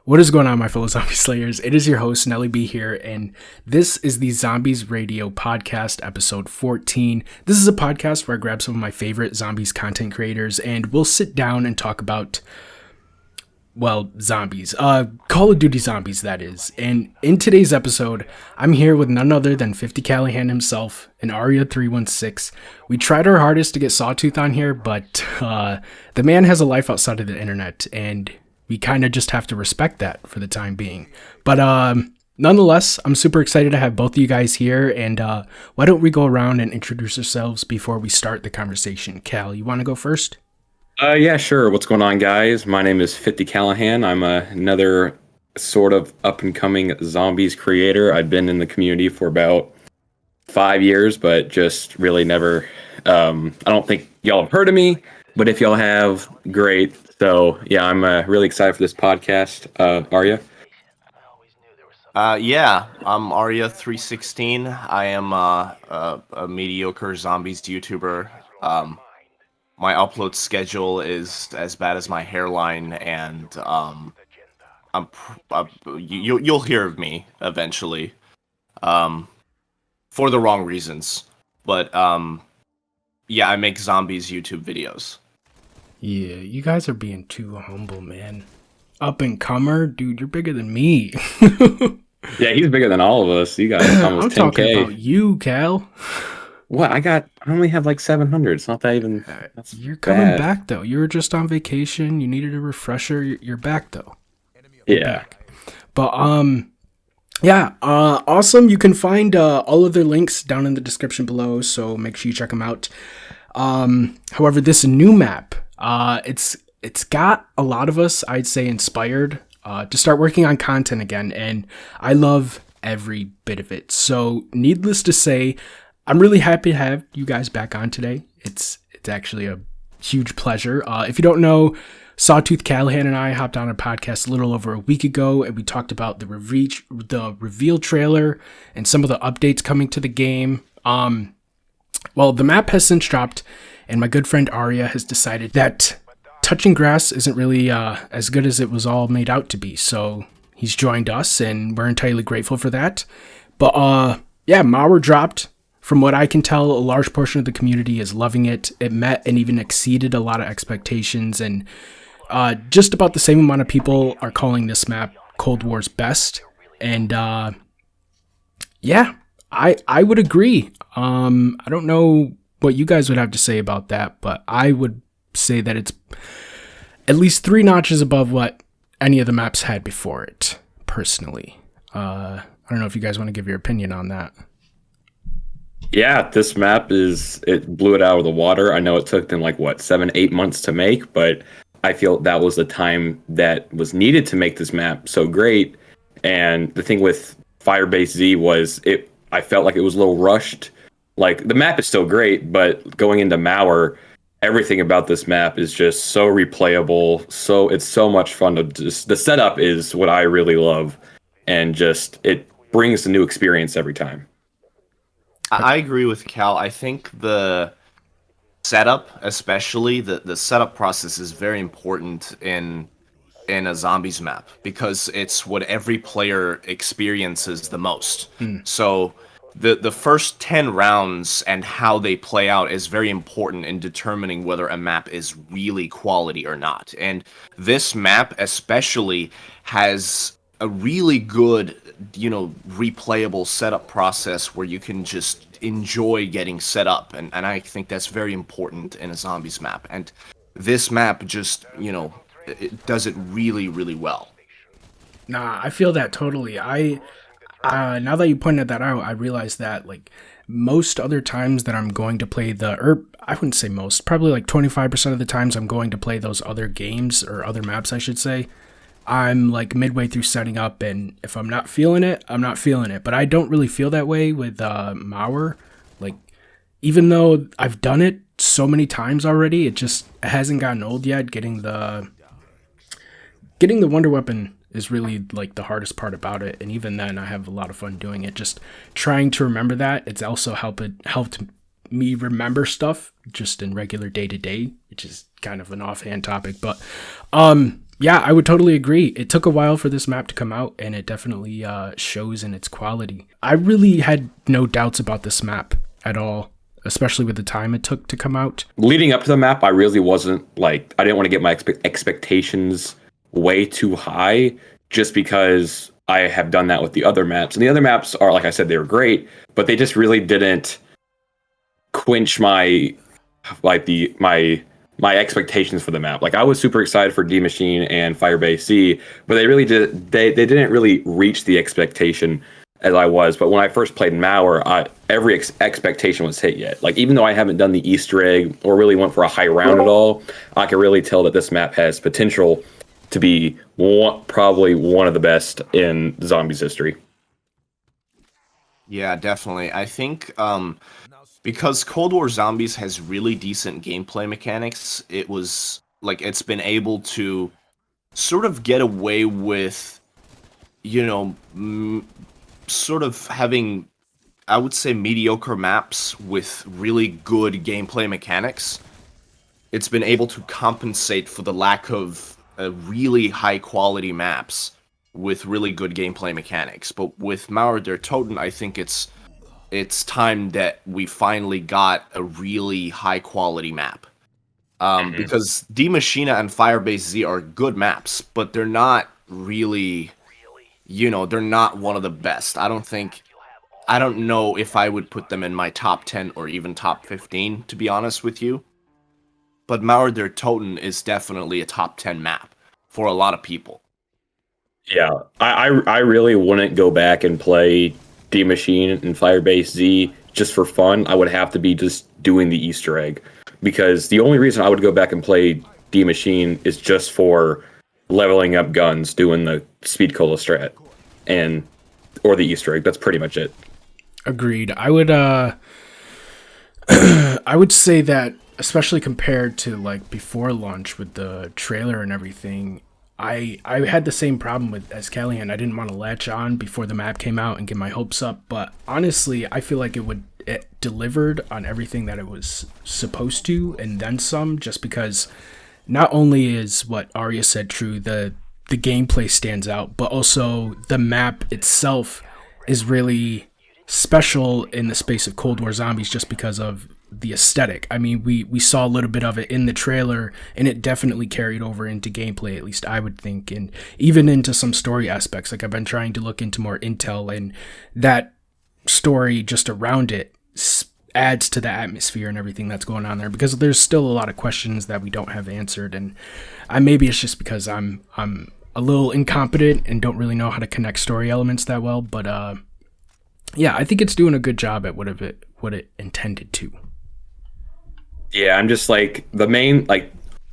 What is going on, my fellow zombie slayers? It is your host, Nelly B here, and this is the Zombies Radio Podcast, episode 14. This is a podcast where I grab some of my favorite zombies content creators, and we'll sit down and talk about, well, zombies. Call of Duty zombies, that is. And in today's episode, I'm here with none other than 50 Callahan himself and Arya 316. We tried our hardest to get Sawtooth on here, but the man has a life outside of the internet, and we kind of just have to respect that for the time being. But nonetheless, I'm super excited to have both of you guys here. And why don't we go around and introduce ourselves before we start the conversation? Cal, you want to go first? Yeah, sure. What's going on, guys? My name is 50 Callahan. I'm another sort of up-and-coming zombies creator. I've been in the community for about 5 years, but just really never... I don't think y'all have heard of me, but if y'all have, great. So, yeah, I'm really excited for this podcast. Arya? Yeah, I'm Arya 316. I am a mediocre zombies YouTuber. My upload schedule is as bad as my hairline, and you'll hear of me eventually, for the wrong reasons. But yeah, I make zombies YouTube videos. Yeah, you guys are being too humble, man. Up and comer, dude, you're bigger than me. Yeah, he's bigger than all of us. You got almost I'm 10K. talking about you, Cal. What? I only have like 700. It's not that even. That's You're coming bad. back, though. You were just on vacation. You needed a refresher. You're back, though. Yeah. But, yeah, awesome. You can find all of their links down in the description below, so make sure you check them out. However, this new map, it's got a lot of us, I'd say, inspired to start working on content again, and I love every bit of it. So, needless to say, I'm really happy to have you guys back on today. It's actually a huge pleasure. If you don't know, Sawtooth Callahan and I hopped on a podcast a little over a week ago, and we talked about the reveal trailer and some of the updates coming to the game. Well, the map has since dropped, and my good friend Arya has decided that touching grass isn't really as good as it was all made out to be. So he's joined us, and we're entirely grateful for that. But yeah, Mauer dropped. From what I can tell, a large portion of the community is loving it. It met and even exceeded a lot of expectations, and just about the same amount of people are calling this map Cold War's best. And yeah, I would agree. I don't know what you guys would have to say about that, but I would say that it's at least 3 notches above what any of the maps had before it, personally. I don't know if you guys want to give your opinion on that. Yeah, this map it blew it out of the water. I know it took them 7-8 months to make, but I feel that was the time that was needed to make this map so great. And the thing with Firebase Z was I felt like it was a little rushed. Like, the map is still great, but going into Mauer, everything about this map is just so replayable. So it's so much fun the setup is what I really love, and just it brings a new experience every time. I agree with Cal. I think the setup, especially the setup process, is very important in a zombies map, because it's what every player experiences the most. So the first 10 rounds and how they play out is very important in determining whether a map is really quality or not. And this map especially has a really good, replayable setup process where you can just enjoy getting set up. And I think that's very important in a zombies map. And this map just, it does it really, really well. Nah, I feel that totally. Now that you pointed that out, I realized that most other times that I'm going to play I wouldn't say most, probably 25% of the times I'm going to play those other games, or other maps, I should say, I'm midway through setting up, and if I'm not feeling it, I'm not feeling it. But I don't really feel that way with Mauer. Even though I've done it so many times already, it hasn't gotten old yet. Getting the wonder weapon is really the hardest part about it, and even then I have a lot of fun doing it. Just trying to remember that. It's also helped me remember stuff just in regular day-to-day, which is kind of an offhand topic. But Yeah, I would totally agree. It took a while for this map to come out, and it definitely shows in its quality. I really had no doubts about this map at all, especially with the time it took to come out. Leading up to the map, I really wasn't like, I didn't want to get my expectations way too high, just because I have done that with the other maps. And the other maps are, like I said, they were great, but they just really didn't quench my expectations for the map. Like, I was super excited for D Machine and Firebase Z, but they didn't really reach the expectation as I was. But when I first played Mauer, every expectation was hit yet. Like, even though I haven't done the Easter egg or really went for a high round at all, I can really tell that this map has potential to be probably one of the best in Zombies history. Yeah, definitely. I think because Cold War Zombies has really decent gameplay mechanics, it's been able to sort of get away with, sort of having, I would say, mediocre maps with really good gameplay mechanics. It's been able to compensate for the lack of really high quality maps with really good gameplay mechanics. But with Mauer Der Toten, I think it's time that we finally got a really high quality map. Because D Machina and Firebase Z are good maps, but they're not really, they're not one of the best. I don't know if I would put them in my top 10 or even top 15, to be honest with you. But Mauer Der Toten is definitely a top 10 map for a lot of people. Yeah, I really wouldn't go back and play D Machine and Firebase Z just for fun. I would have to be just doing the Easter egg, because the only reason I would go back and play D Machine is just for leveling up guns, doing the speed cola strat, or the Easter egg. That's pretty much it. Agreed. I would I would say that, especially compared to like before launch with the trailer and everything, I had the same problem as Callahan. I didn't want to latch on before the map came out and get my hopes up, but honestly, I feel like it delivered on everything that it was supposed to, and then some, just because not only is what Arya said true, the gameplay stands out, but also the map itself is really special in the space of Cold War Zombies just because of the aesthetic. I mean, we saw a little bit of it in the trailer, and it definitely carried over into gameplay, at least I would think, and even into some story aspects. Like, I've been trying to look into more intel, and that story just around it adds to the atmosphere and everything that's going on there, because there's still a lot of questions that we don't have answered, and maybe it's just because I'm a little incompetent and don't really know how to connect story elements that well, but yeah, I think it's doing a good job at what it intended to. Yeah, I'm just like,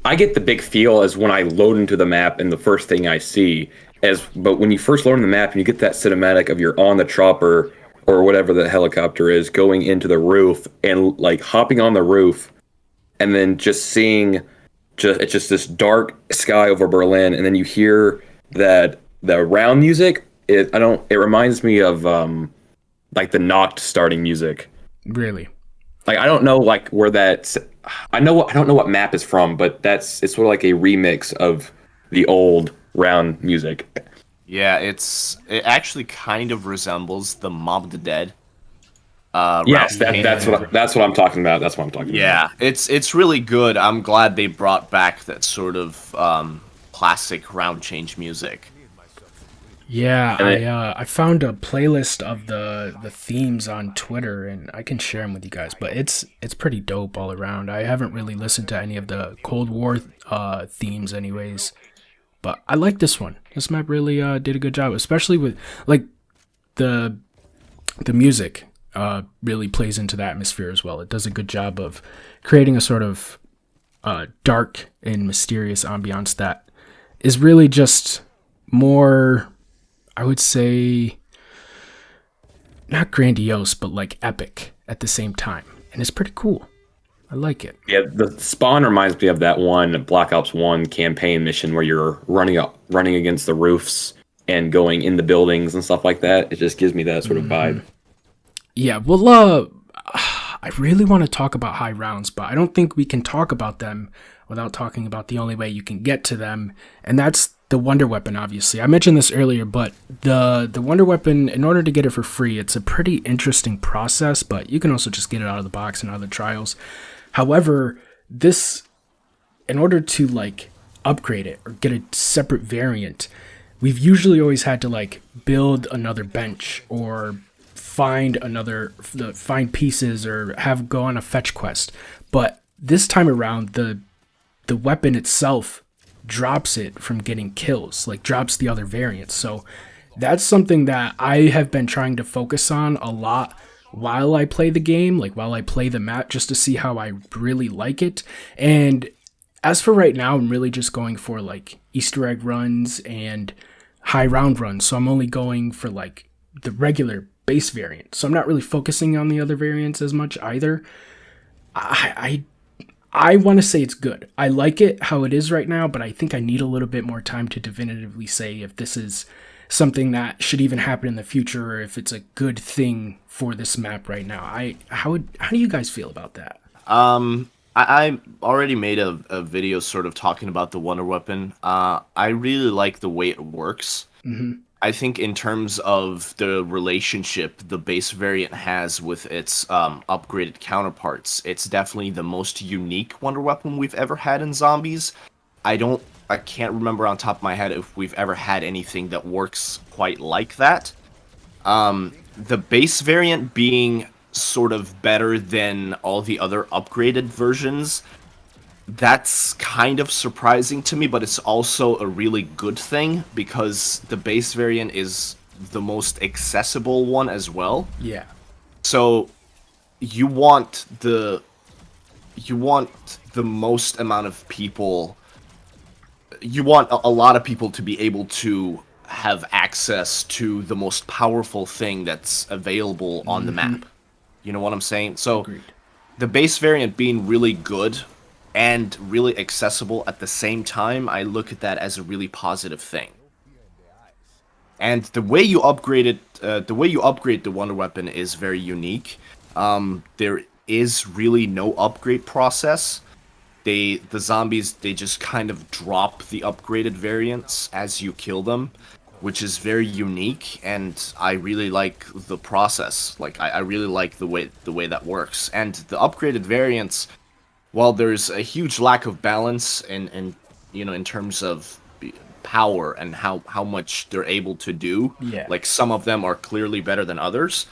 I get the big feel as when I load into the map, and the first thing I see but when you first load in the map and you get that cinematic of you're on the chopper or whatever the helicopter is, going into the roof and like hopping on the roof, and then just seeing it's just this dark sky over Berlin, and then you hear the round music. It reminds me of like the Noct starting music. Really? Like, I don't know like where that's. I don't know what map is from, but it's sort of like a remix of the old round music. Yeah, it actually kind of resembles the Mob of the Dead. Yes, that's what I'm talking about. That's what I'm talking about. Yeah, it's really good. I'm glad they brought back that sort of classic round change music. Yeah, I found a playlist of the themes on Twitter, and I can share them with you guys. But it's pretty dope all around. I haven't really listened to any of the Cold War themes, anyways. But I like this one. This map really did a good job, especially with like the music. Really plays into the atmosphere as well. It does a good job of creating a sort of dark and mysterious ambiance that is really just more, I would say, not grandiose, but like epic at the same time. And it's pretty cool. I like it. Yeah, the spawn reminds me of that one Black Ops 1 campaign mission where you're running against the roofs and going in the buildings and stuff like that. It just gives me that sort of vibe. Yeah, well, I really want to talk about high rounds, but I don't think we can talk about them without talking about the only way you can get to them, and that's the Wonder Weapon, obviously. I mentioned this earlier, but the Wonder Weapon, in order to get it for free, it's a pretty interesting process, but you can also just get it out of the box in other trials. However, this, in order to like upgrade it or get a separate variant, we've usually always had to like build another bench or find pieces or have go on a fetch quest. But this time around, the weapon itself drops it from getting kills, like drops the other variants. So that's something that I have been trying to focus on a lot while I play the game, like while I play the map, just to see how I really like it. And as for right now, I'm really just going for like Easter egg runs and high round runs. So I'm only going for like the regular base variant. So I'm not really focusing on the other variants as much either. I want to say it's good. I like it how it is right now, but I think I need a little bit more time to definitively say if this is something that should even happen in the future or if it's a good thing for this map right now. How do you guys feel about that? I already made a video sort of talking about the Wonder Weapon. I really like the way it works. Mm-hmm. I think in terms of the relationship the base variant has with its upgraded counterparts, it's definitely the most unique Wonder Weapon we've ever had in zombies. I can't remember on top of my head if we've ever had anything that works quite like that. The base variant being sort of better than all the other upgraded versions, that's kind of surprising to me, but it's also a really good thing because the base variant is the most accessible one as well. Yeah. So you want the most amount of people, you want a lot of people to be able to have access to the most powerful thing that's available on the map. You know what I'm saying? So Agreed. The base variant being really good and really accessible at the same time, I look at that as a really positive thing. And the way you upgrade the Wonder Weapon is very unique. There is really no upgrade process. The zombies, they just kind of drop the upgraded variants as you kill them, which is very unique, and I really like the process. Like I really like the way that works. And the upgraded variants, while there's a huge lack of balance in terms of power and how much they're able to do, Yeah. like some of them are clearly better than others.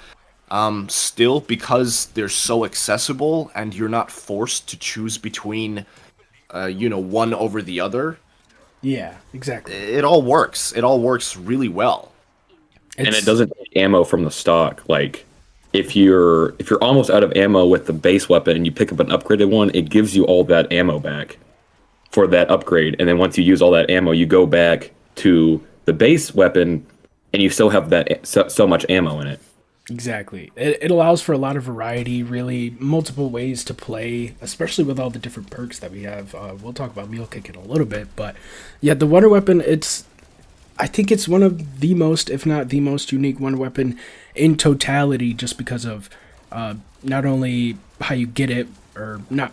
Still, because they're so accessible and you're not forced to choose between, one over the other. Yeah, exactly. It all works. It all works really well. And it doesn't take ammo from the stock. Like if you're almost out of ammo with the base weapon and you pick up an upgraded one, it gives you all that ammo back for that upgrade. And then once you use all that ammo, you go back to the base weapon and you still have that so much ammo in it. Exactly. It allows for a lot of variety, really multiple ways to play, especially with all the different perks that we have. We'll talk about Mule Kick in a little bit, but yeah, the Wonder Weapon, I think it's one of the most, if not the most unique Wonder Weapon in totality, just because of not only how you get it, or not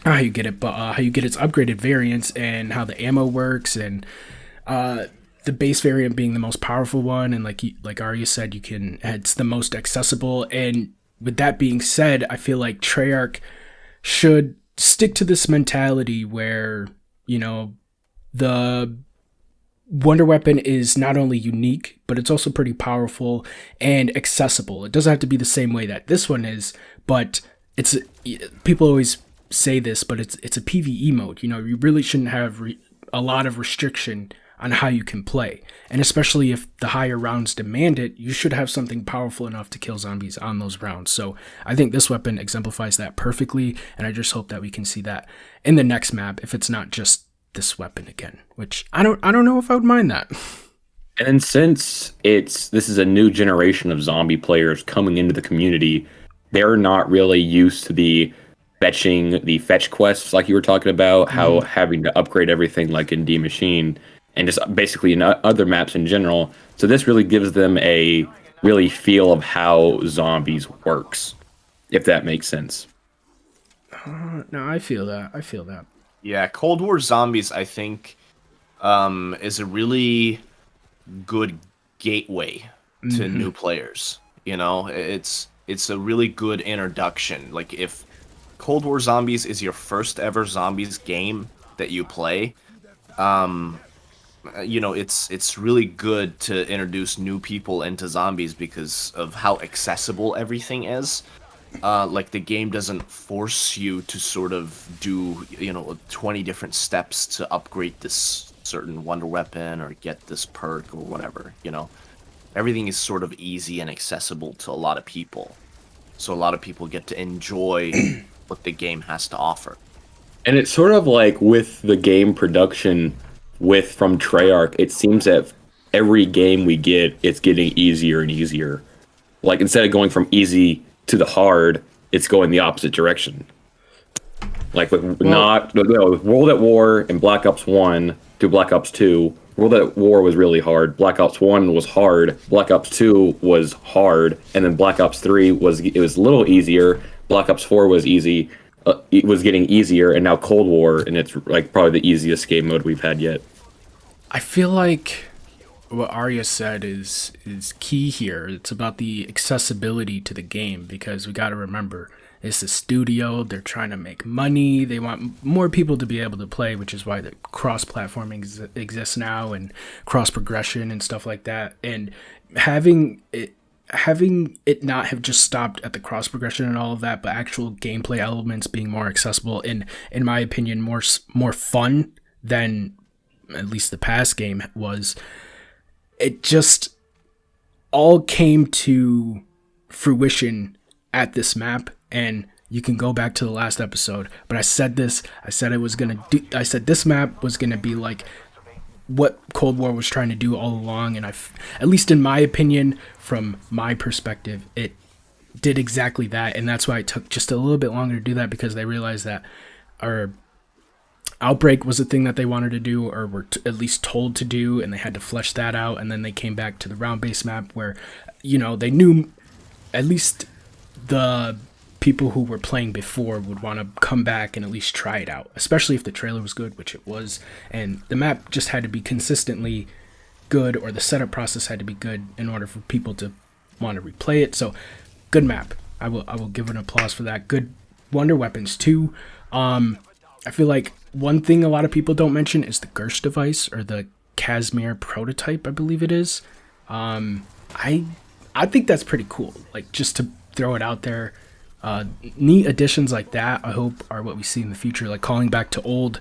how you get it, but how you get its upgraded variants and how the ammo works, and the base variant being the most powerful one, and like Arya said, it's the most accessible. And with that being said, I feel like Treyarch should stick to this mentality where, the Wonder Weapon is not only unique, but it's also pretty powerful and accessible. It doesn't have to be the same way that this one is, but people always say this, but it's a PvE mode. You really shouldn't have a lot of restriction on how you can play. And especially if the higher rounds demand it, you should have something powerful enough to kill zombies on those rounds. So I think this weapon exemplifies that perfectly, and I just hope that we can see that in the next map, if it's not just this weapon again, which I don't know if I would mind that. And since this is a new generation of zombie players coming into the community, they're not really used to the fetch quests like you were talking about, how having to upgrade everything like in D Machine, and just basically in other maps in general. So this really gives them a really feel of how zombies works. if that makes sense. No, I feel that. I feel that. Yeah, Cold War Zombies, I think, is a really good gateway to new players. You know, it's a really good introduction. Like, if Cold War Zombies is your first ever zombies game that you play, you know, it's really good to introduce new people into zombies because of how accessible everything is. Like, the game doesn't force you to sort of do, you know, 20 different steps to upgrade this certain wonder weapon or get this perk or whatever, you know. Everything is sort of easy and accessible to a lot of people. So a lot of people get to enjoy what the game has to offer. And it's sort of like with the game production from Treyarch, it seems that every game we get, it's getting easier and easier. Like, instead of going from easy to the hard, it's going the opposite direction. Like with with World at War and Black Ops 1 to Black Ops 2, World at War was really hard. Black Ops 1 was hard. Black Ops 2 was hard. And then Black Ops 3 was a little easier. Black Ops 4 was easy. It was getting easier. And now Cold War, and it's like probably the easiest game mode we've had yet. I feel like what Arya said is key here. It's about the accessibility to the game, because we got to remember, it's a studio. They're trying to make money. They want more people to be able to play, which is why the cross-platforming exists now, and cross-progression and stuff like that. And having it not have just stopped at the cross-progression and all of that, but actual gameplay elements being more accessible and, in my opinion, more fun than at least the past game was. It just all came to fruition at this map, and you can go back to the last episode, but I said this map was gonna be like what Cold War was trying to do all along, and at least in my opinion, from my perspective, it did exactly that. And that's why it took just a little bit longer to do that, because they realized that our Outbreak was a thing that they wanted to do, or were at least told to do, and they had to flesh that out. And then they came back to the round-based map where, you know, they knew at least the people who were playing before would want to come back and at least try it out, especially if the trailer was good, which it was. And the map just had to be consistently good, or the setup process had to be good in order for people to want to replay it. So, good map. I will give an applause for that. Good wonder weapons too. I feel like one thing a lot of people don't mention is the crbr-s device, or the Casimir prototype, I believe it is. I think that's pretty cool. Like, just to throw it out there. Neat additions like that, I hope, are what we see in the future. Like, calling back to old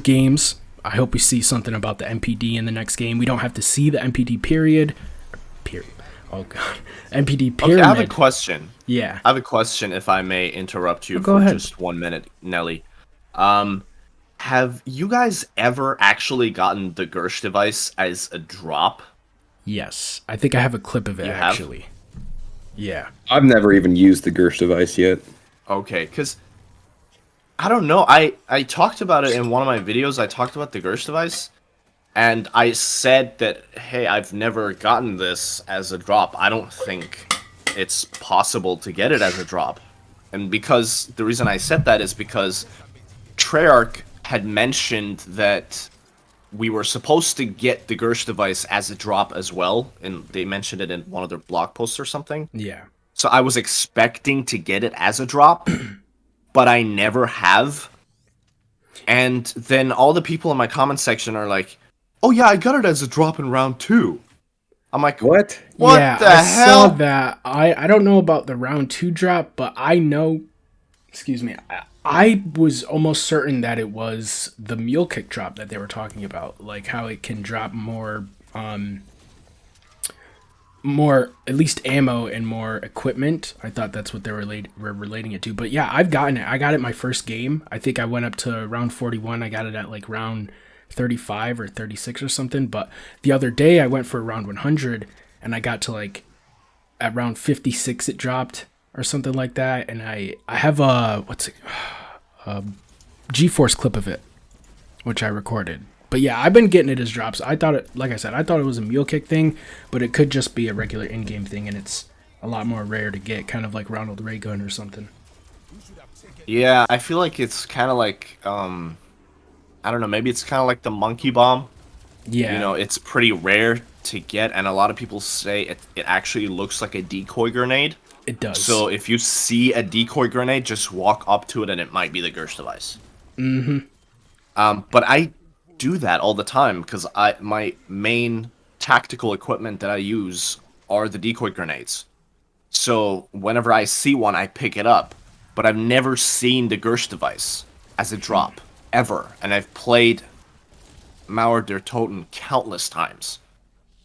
games. I hope we see something about the MPD in the next game. We don't have to see the MPD period. Oh god, MPD pyramid. Okay, I have a question. Yeah, I have a question, if I may interrupt you go for ahead. just 1 minute, Nelly. Have you guys ever actually gotten the crbr-s device as a drop? Yes, I think I have a clip of it, You have? actually. Yeah. I've never even used the crbr-s device yet. Okay, because I don't know. I talked about it in one of my videos. I talked about the crbr-s device, and I said that, hey, I've never gotten this as a drop. I don't think it's possible to get it as a drop. And because the reason I said that is because Treyarch had mentioned that we were supposed to get the crbr-s device as a drop as well, and they mentioned it in one of their blog posts or something. Yeah. So I was expecting to get it as a drop, but I never have. And then all the people in my comment section are like, "Oh yeah, I got it as a drop in round 2." I'm like, What? What yeah, the I hell? saw that. I don't know about the round 2 drop, but I know. Excuse me. I was almost certain that it was the mule kick drop that they were talking about, like how it can drop more at least ammo and more equipment. I thought that's what they were relating it to. But yeah, I've gotten it. I got it my first game. I think I went up to round 41. I got it at like round 35 or 36 or something. But the other day I went for round 100 and I got to like at round 56 it dropped or something like that. And I have a GeForce clip of it, which I recorded. But yeah, I've been getting it as drops. I thought it, like I said, I thought it was a mule kick thing, but it could just be a regular in-game thing, and it's a lot more rare to get, kind of like Ronald Reagan or something. Yeah, I feel like it's kind of like I don't know, maybe it's kind of like the monkey bomb. Yeah, You know, it's pretty rare to get, and a lot of people say it actually looks like a decoy grenade. it does. So if you see a decoy grenade, just walk up to it, and it might be the Gersh device. Mm-hmm. But I do that all the time because my main tactical equipment that I use are the decoy grenades. So whenever I see one, I pick it up. But I've never seen the Gersh device as a drop ever, and I've played Mauer Der Toten countless times,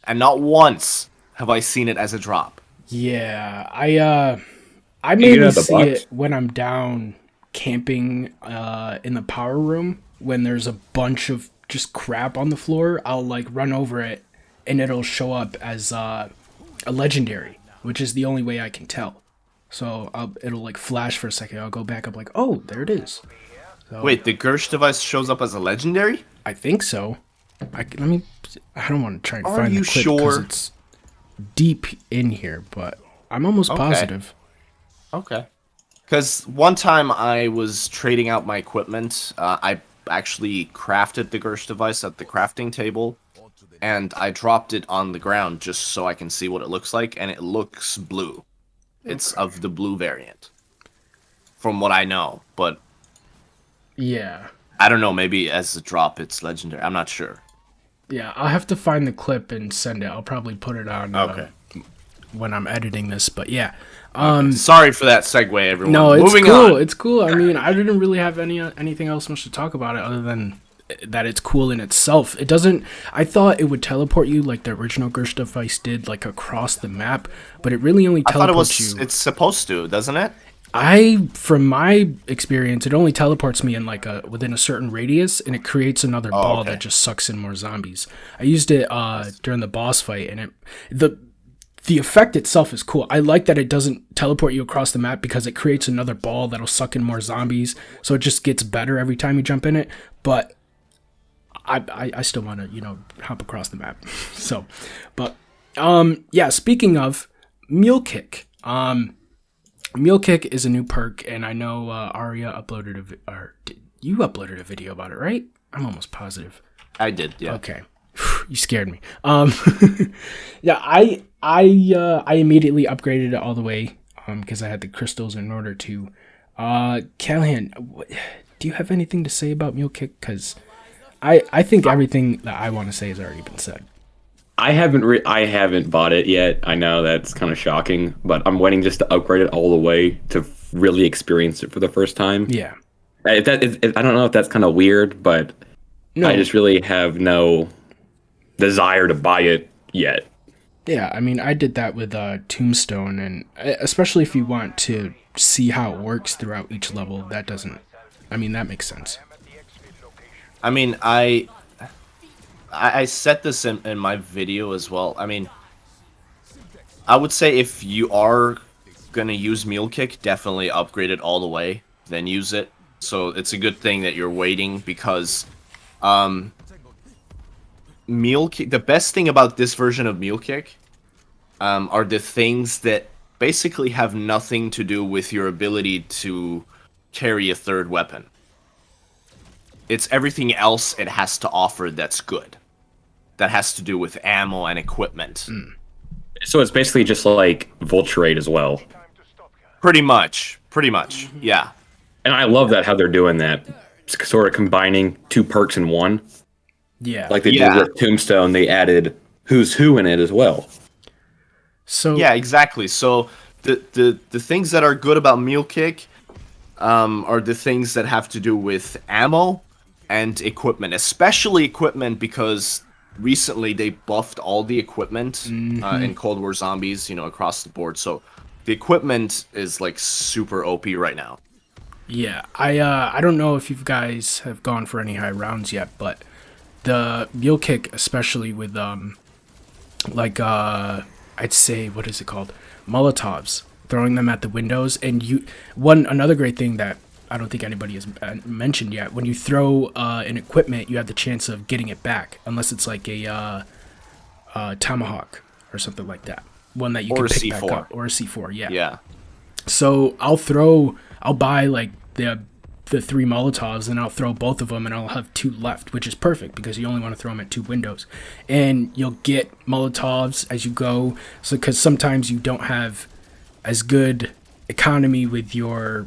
and not once have I seen it as a drop. Yeah, I get it mainly out the see box? it when I'm down camping in the power room when there's a bunch of just crap on the floor. I'll like run over it and it'll show up as a legendary, which is the only way I can tell. So it'll like flash for a second. I'll go back up like, oh, there it is. So, Wait, the Gersh device shows up as a legendary? I think so. I don't want to try and Are find you the clip because sure? it's deep in here, but I'm almost Okay. positive. Okay. Because one time I was trading out my equipment. I actually crafted the Gersh device at the crafting table, and I dropped it on the ground just so I can see what it looks like, and it looks blue. It's of the blue variant, from what I know. But Yeah. I don't know, maybe as a drop it's legendary. I'm not sure. Yeah, I'll have to find the clip and send it. I'll probably put it on when I'm editing this, but yeah. Sorry for that segue, everyone. No, it's Moving cool. on. It's cool. I mean, I didn't really have anything else much to talk about it other than that it's cool in itself. It doesn't. I thought it would teleport you like the original Gersh device did, like across the map, but it really only I thought it teleports was. you. It's supposed to, doesn't it? From my experience, it only teleports me in like within a certain radius, and it creates another ball okay. that just sucks in more zombies. I used it during the boss fight, and the effect itself is cool. I like that it doesn't teleport you across the map because it creates another ball that'll suck in more zombies, so it just gets better every time you jump in it. But I still want to hop across the map. So, but yeah. Speaking of Mule Kick, Mule Kick is a new perk, and I know Arya uploaded you uploaded a video about it, right? I'm almost positive. I did, yeah. Okay, you scared me. Yeah, I immediately upgraded it all the way because I had the crystals in order to. Callahan, do you have anything to say about Mule Kick? Because I think everything that I want to say has already been said. I haven't bought it yet. I know that's kind of shocking, but I'm waiting just to upgrade it all the way to really experience it for the first time. Yeah. I don't know if that's kind of weird, but No. I just really have no desire to buy it yet. Yeah, I mean, I did that with Tombstone, and especially if you want to see how it works throughout each level, that makes sense. I mean, I said this in my video as well. I mean, I would say if you are gonna use Mule Kick, definitely upgrade it all the way, then use it. So it's a good thing that you're waiting because Mule Kick. The best thing about this version of Mule Kick are the things that basically have nothing to do with your ability to carry a third weapon. It's everything else it has to offer that's good. That has to do with ammo and equipment. So it's basically just like Vulturate as well. Pretty much, yeah. And I love that how they're doing that. Sort of combining two perks in one. Yeah. Like they Yeah. did with Tombstone, they added Who's Who in it as well. So Yeah, exactly. So the things that are good about Mule Kick are the things that have to do with ammo and equipment, especially equipment because recently they buffed all the equipment in Cold War Zombies, across the board. So the equipment is like super OP right now. Yeah, I don't know if you guys have gone for any high rounds yet, but the Mule Kick, especially with I'd say, what is it called, Molotovs, throwing them at the windows, and another great thing that I don't think anybody has mentioned yet, when you throw an equipment, you have the chance of getting it back, unless it's like a tomahawk or something like that. one that you Or can a pick back C4. up, or a C4. Yeah. Yeah. So I'll buy like the 3 Molotovs, and I'll throw both of them, and I'll have 2 left, which is perfect because you only want to throw them at 2 windows, and you'll get Molotovs as you go. So because sometimes you don't have as good economy with your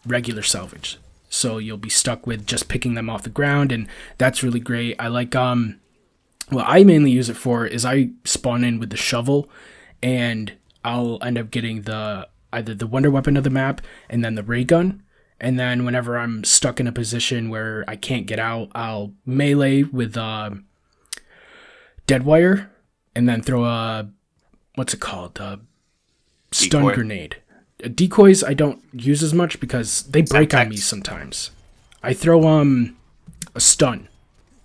regular salvage, so you'll be stuck with just picking them off the ground, and that's really great. I like what I mainly use it for is I spawn in with the shovel, and I'll end up getting either the wonder weapon of the map and then the ray gun. And then whenever I'm stuck in a position where I can't get out, I'll melee with dead wire, and then throw a what's it called? Stun Decoy. grenade. Decoys I don't use as much because they break on me sometimes. I throw a stun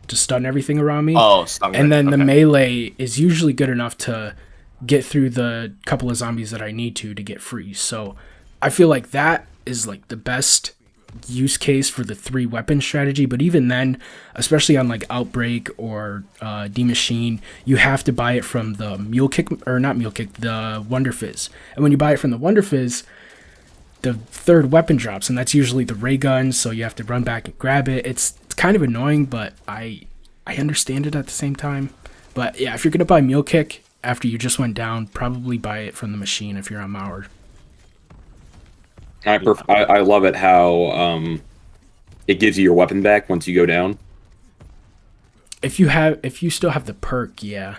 to stun everything around me. Oh, stun and then the okay. melee is usually good enough to get through the couple of zombies that I need to get free. So I feel like that is like the best use case for the 3 weapon strategy. But even then, especially on like Outbreak or D-Machine, you have to buy it from the Mule Kick, or not Mule Kick, the Wonder Fizz. And when you buy it from the Wonder Fizz, the 3rd weapon drops, and that's usually the ray gun, so you have to run back and grab it. It's kind of annoying, but I understand it at the same time. But yeah, if you're gonna buy Mule Kick after you just went down, probably buy it from the machine if you're on Mauer. I love it how it gives you your weapon back once you go down. If you still have the perk, yeah.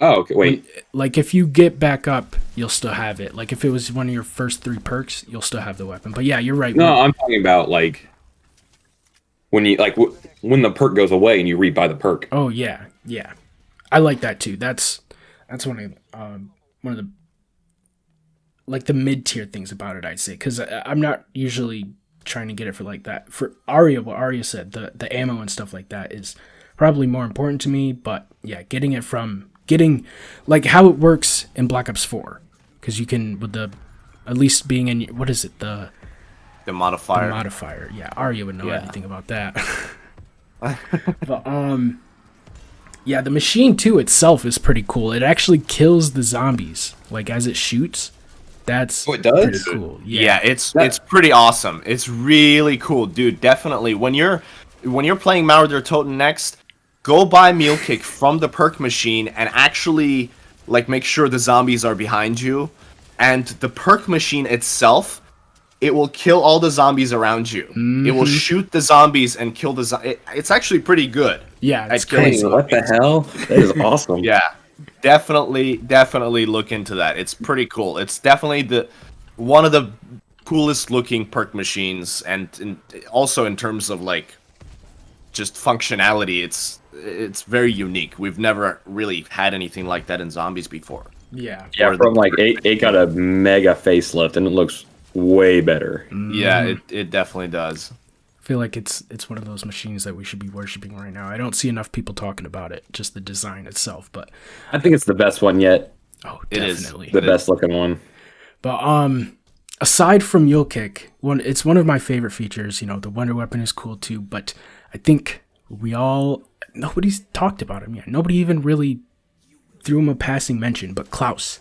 Oh, okay. Wait. Like if you get back up, you'll still have it. Like if it was one of your first 3 perks, you'll still have the weapon. But yeah, you're right. No, I'm talking about like when you when the perk goes away and you rebuy the perk. Oh yeah. I like that too. That's one of the like the mid-tier things about it, I'd say, because I'm not usually trying to get it for like that. For Arya, what Arya said, the ammo and stuff like that is probably more important to me. But yeah, getting like how it works in Black Ops 4, because you can with the at least being in what is it the modifier. The modifier. Yeah, Arya would know anything about that. But yeah, the machine too itself is pretty cool. It actually kills the zombies like as it shoots. That's it does? pretty cool. Yeah, it's pretty awesome. It's really cool, dude. Definitely. When you're playing Mauer Der Toten next, go buy Mule Kick from the perk machine and actually like make sure the zombies are behind you. And the perk machine itself, it will kill all the zombies around you. Mm-hmm. It will shoot the zombies and kill the zombies. It's actually pretty good. Yeah, it's crazy. What the hell? That is awesome. Yeah. Definitely look into that. It's pretty cool. It's definitely one of the coolest looking perk machines, and also in terms of like just functionality, it's very unique. We've never really had anything like that in zombies before. Yeah. From like it got a mega facelift and it looks way better. Yeah, it definitely does. I feel like it's one of those machines that we should be worshiping right now. I don't see enough people talking about it, just the design itself, but I think it's the best one yet. Oh, definitely. The best looking one. But aside from Mule Kick, it's one of my favorite features. You know, the Wonder Weapon is cool too, but I think nobody's talked about him yet. Nobody even really threw him a passing mention, but Klaus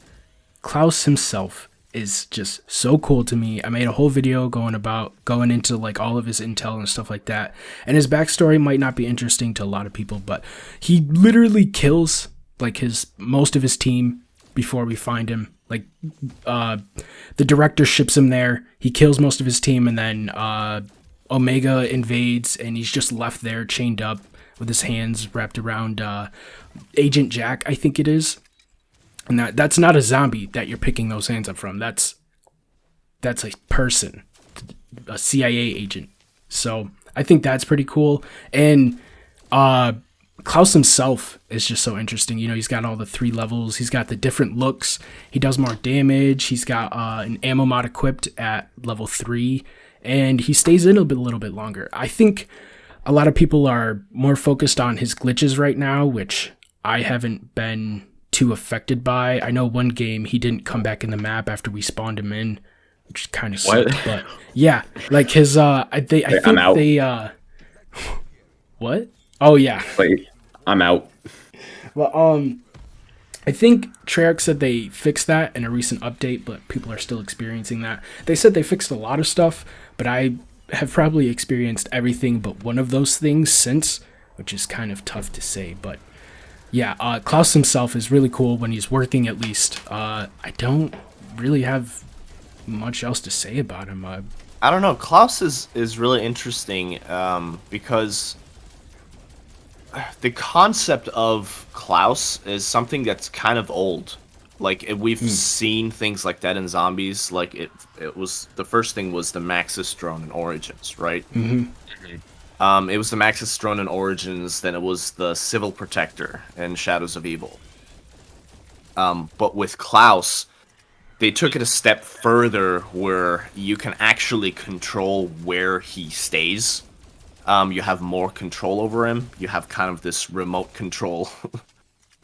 himself is just so cool to me. I made a whole video going into like all of his intel and stuff like that. And his backstory might not be interesting to a lot of people, but he literally kills like most of his team before we find him. Like the director ships him there. He kills most of his team, and then Omega invades, and he's just left there chained up with his hands wrapped around Agent Jack, I think it is. And that's not a zombie that you're picking those hands up from. That's a person, a CIA agent. So I think that's pretty cool. And Klaus himself is just so interesting. You know, he's got all the 3 levels. He's got the different looks. He does more damage. He's got an ammo mod equipped at level 3. And he stays in a little bit longer. I think a lot of people are more focused on his glitches right now, which I haven't been too affected by. I know one game he didn't come back in the map after we spawned him in, which kind of sucked. But yeah, like his I think I'm out. What? Oh yeah. Wait, I'm out. Well, I think Treyarch said they fixed that in a recent update, but people are still experiencing that. They said they fixed a lot of stuff, but I have probably experienced everything but one of those things since, which is kind of tough to say. But yeah, Klaus himself is really cool when he's working, at least. I don't really have much else to say about him. I don't know. Klaus is really interesting because the concept of Klaus is something that's kind of old. Like we've seen things like that in zombies. Like it was the first thing was the Maxis drone in Origins, right? It was the Maxis drone in Origins. Then it was the Civil Protector in Shadows of Evil. But with Klaus, they took it a step further, where you can actually control where he stays. You have more control over him. You have kind of this remote control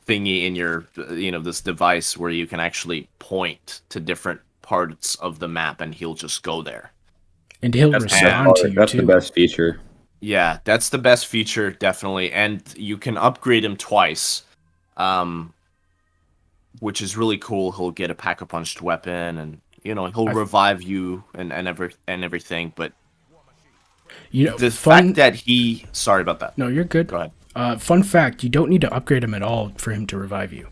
thingy in your, this device where you can actually point to different parts of the map and he'll just go there. And he'll respond to you, that's too. the best feature. Yeah, that's the best feature, definitely. And you can upgrade him twice, which is really cool. He'll get a pack-a-punched weapon, and, he'll revive you and everything, but the fact that he... Sorry about that. No, you're good. Go ahead. Fun fact, you don't need to upgrade him at all for him to revive you.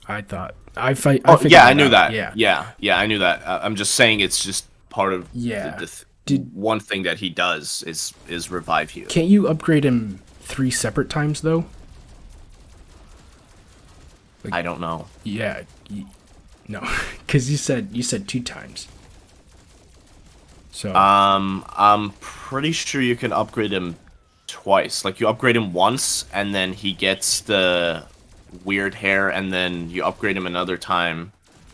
I thought. I knew that. Yeah, I knew that. I'm just saying it's just part of one thing that he does is revive you. Can't you upgrade him 3 separate times, though? I don't know. Yeah. No, because you said 2 times. So I'm pretty sure you can upgrade him twice. Like you upgrade him once, and then he gets the weird hair, and then you upgrade him another time,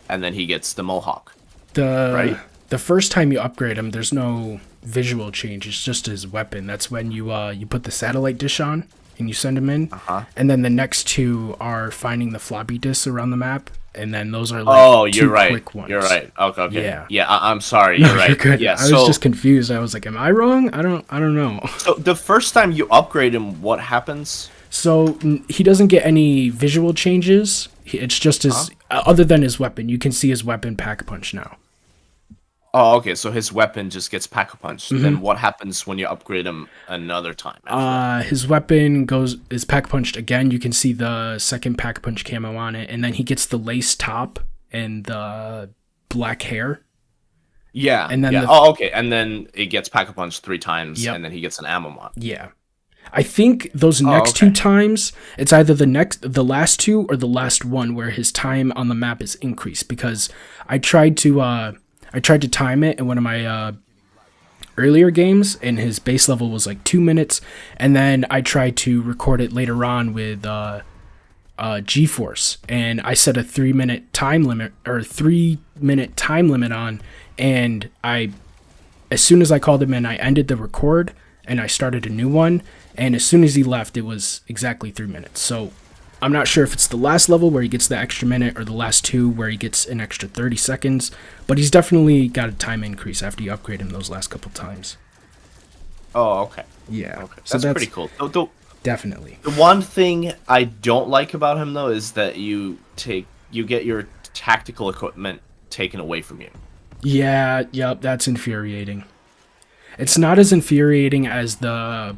and then he gets the mohawk. Right? The first time you upgrade him, there's no visual change. It's just his weapon. That's when you put the satellite dish on and you send him in. And then the next 2 are finding the floppy disks around the map. And then those are like you're right. quick ones. You're right. Okay. Yeah. I'm sorry. You're right. You're good. Yeah. I was just confused. I was like, "Am I wrong? I don't know." So the first time you upgrade him, what happens? So he doesn't get any visual changes. It's just his other than his weapon. You can see his weapon pack-a-punch now. Oh, okay. So his weapon just gets pack-a-punched. Then what happens when you upgrade him another time? His weapon is pack-a-punched again. You can see the second pack-a-punch camo on it, and then he gets the lace top and the black hair. Yeah. And then okay. And then it gets pack-a-punched 3 times, and then he gets an ammo mod. Yeah. I think those next 2 times, it's either the last 2 or the last one where his time on the map is increased, because I tried to time it in one of my earlier games, and his base level was like 2 minutes, and then I tried to record it later on with GeForce, and I set a 3-minute time limit on, and as soon as I called him in, I ended the record and I started a new one, and as soon as he left, it was exactly 3 minutes. So I'm not sure if it's the last level where he gets the extra minute or the last 2 where he gets an extra 30 seconds, but he's definitely got a time increase after you upgrade him those last couple times. Oh, okay. Yeah. Okay. So that's pretty cool. Definitely. The one thing I don't like about him, though, is that you get your tactical equipment taken away from you. Yeah, yep, that's infuriating. It's not as infuriating as the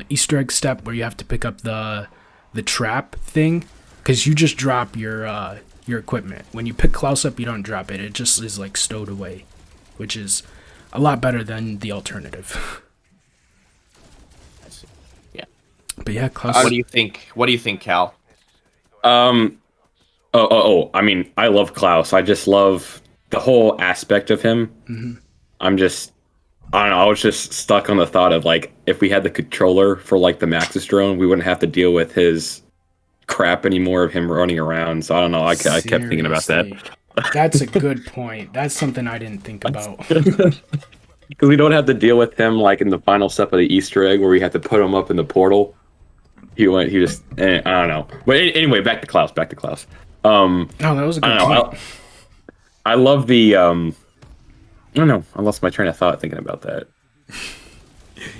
Easter egg step where you have to pick up the trap thing, because you just drop your equipment. When you pick Klaus up, you don't drop it. It just is like stowed away, which is a lot better than the alternative. I see. Yeah. But yeah, Klaus. What do you think? What do you think, Cal? I mean, I love Klaus. I just love the whole aspect of him. I don't know, I was just stuck on the thought of, like, if we had the controller for, like, the Maxis drone, we wouldn't have to deal with his crap anymore of him running around. So I don't know, I kept thinking about that. That's a good point. That's something I didn't think about. Because we don't have to deal with him, like, in the final step of the Easter egg where we have to put him up in the portal. I don't know. But anyway, back to Klaus. No, that was a good point. I love the, I don't know. I lost my train of thought thinking about that.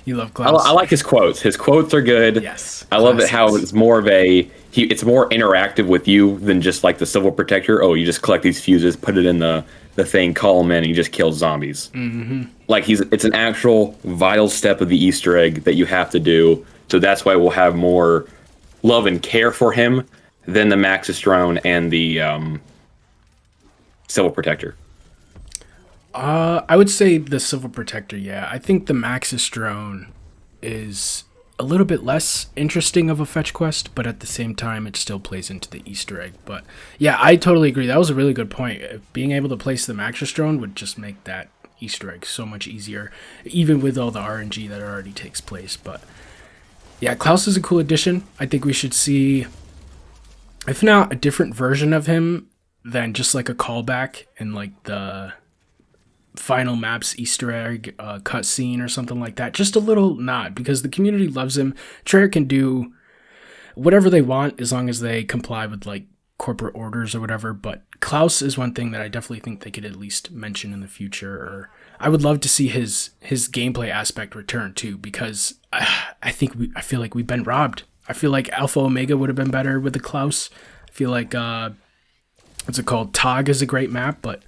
You love Klaus. I like his quotes. His quotes are good. Yes. I love it classics. how it's more of it's more interactive with you than just like the Civil Protector. Oh, you just collect these fuses, put it in the thing, call them in, and you just kill zombies. Mm-hmm. Like it's an actual vital step of the Easter egg that you have to do. So that's why we'll have more love and care for him than the Maxistrone and the Civil Protector. I would say the Civil Protector, yeah. I think the Maxistrone is a little bit less interesting of a fetch quest, but at the same time, it still plays into the Easter egg. But yeah, I totally agree. That was a really good point. Being able to place the Maxistrone would just make that Easter egg so much easier, even with all the RNG that already takes place. But yeah, Klaus is a cool addition. I think we should see, if not a different version of him, then just like a callback in like the final map's Easter egg cutscene or something like that. Just a little nod, because the community loves him. Treyarch can do whatever they want as long as they comply with like corporate orders or whatever. But Klaus is one thing that I definitely think they could at least mention in the future. Or I would love to see his gameplay aspect return too, because I feel like we've been robbed. I feel like Alpha Omega would have been better with the Klaus. I feel like what's it called? Tog is a great map, but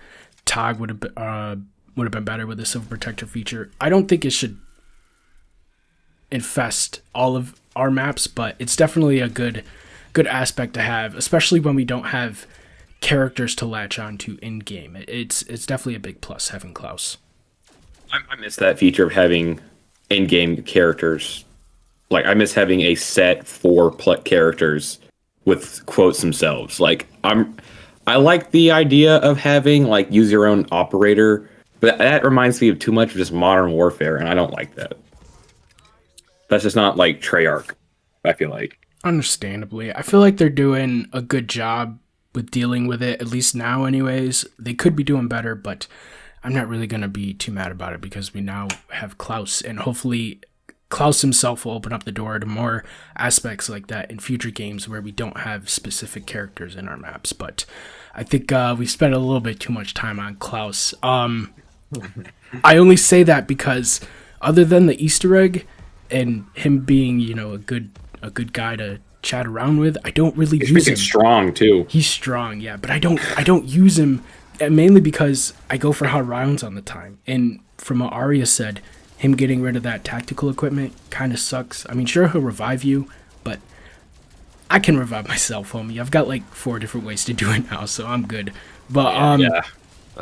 Tog would have been better with the Civil Protector feature. I don't think it should infest all of our maps, but it's definitely a good aspect to have, especially when we don't have characters to latch onto in game. It's definitely a big plus having Klaus. I miss that feature of having in-game characters. Like, I miss having a set for characters with quotes themselves. Like, I like the idea of having like use your own operator, but that reminds me of too much of just Modern Warfare, and I don't like that. That's just not like Treyarch, I feel like. Understandably. I feel like they're doing a good job with dealing with it, at least now anyways. They could be doing better, but I'm not really going to be too mad about it because we now have Klaus, and hopefully Klaus himself will open up the door to more aspects like that in future games where we don't have specific characters in our maps. But I think we spent a little bit too much time on Klaus. I only say that because other than the Easter egg and him being, a good guy to chat around with, I don't really use him. He's strong too. He's strong, yeah, but I don't use him mainly because I go for high rounds on the time. And from what Arya said, him getting rid of that tactical equipment kind of sucks. I mean, sure, he'll revive you, but I can revive myself, homie. I've got like 4 different ways to do it now, so I'm good. But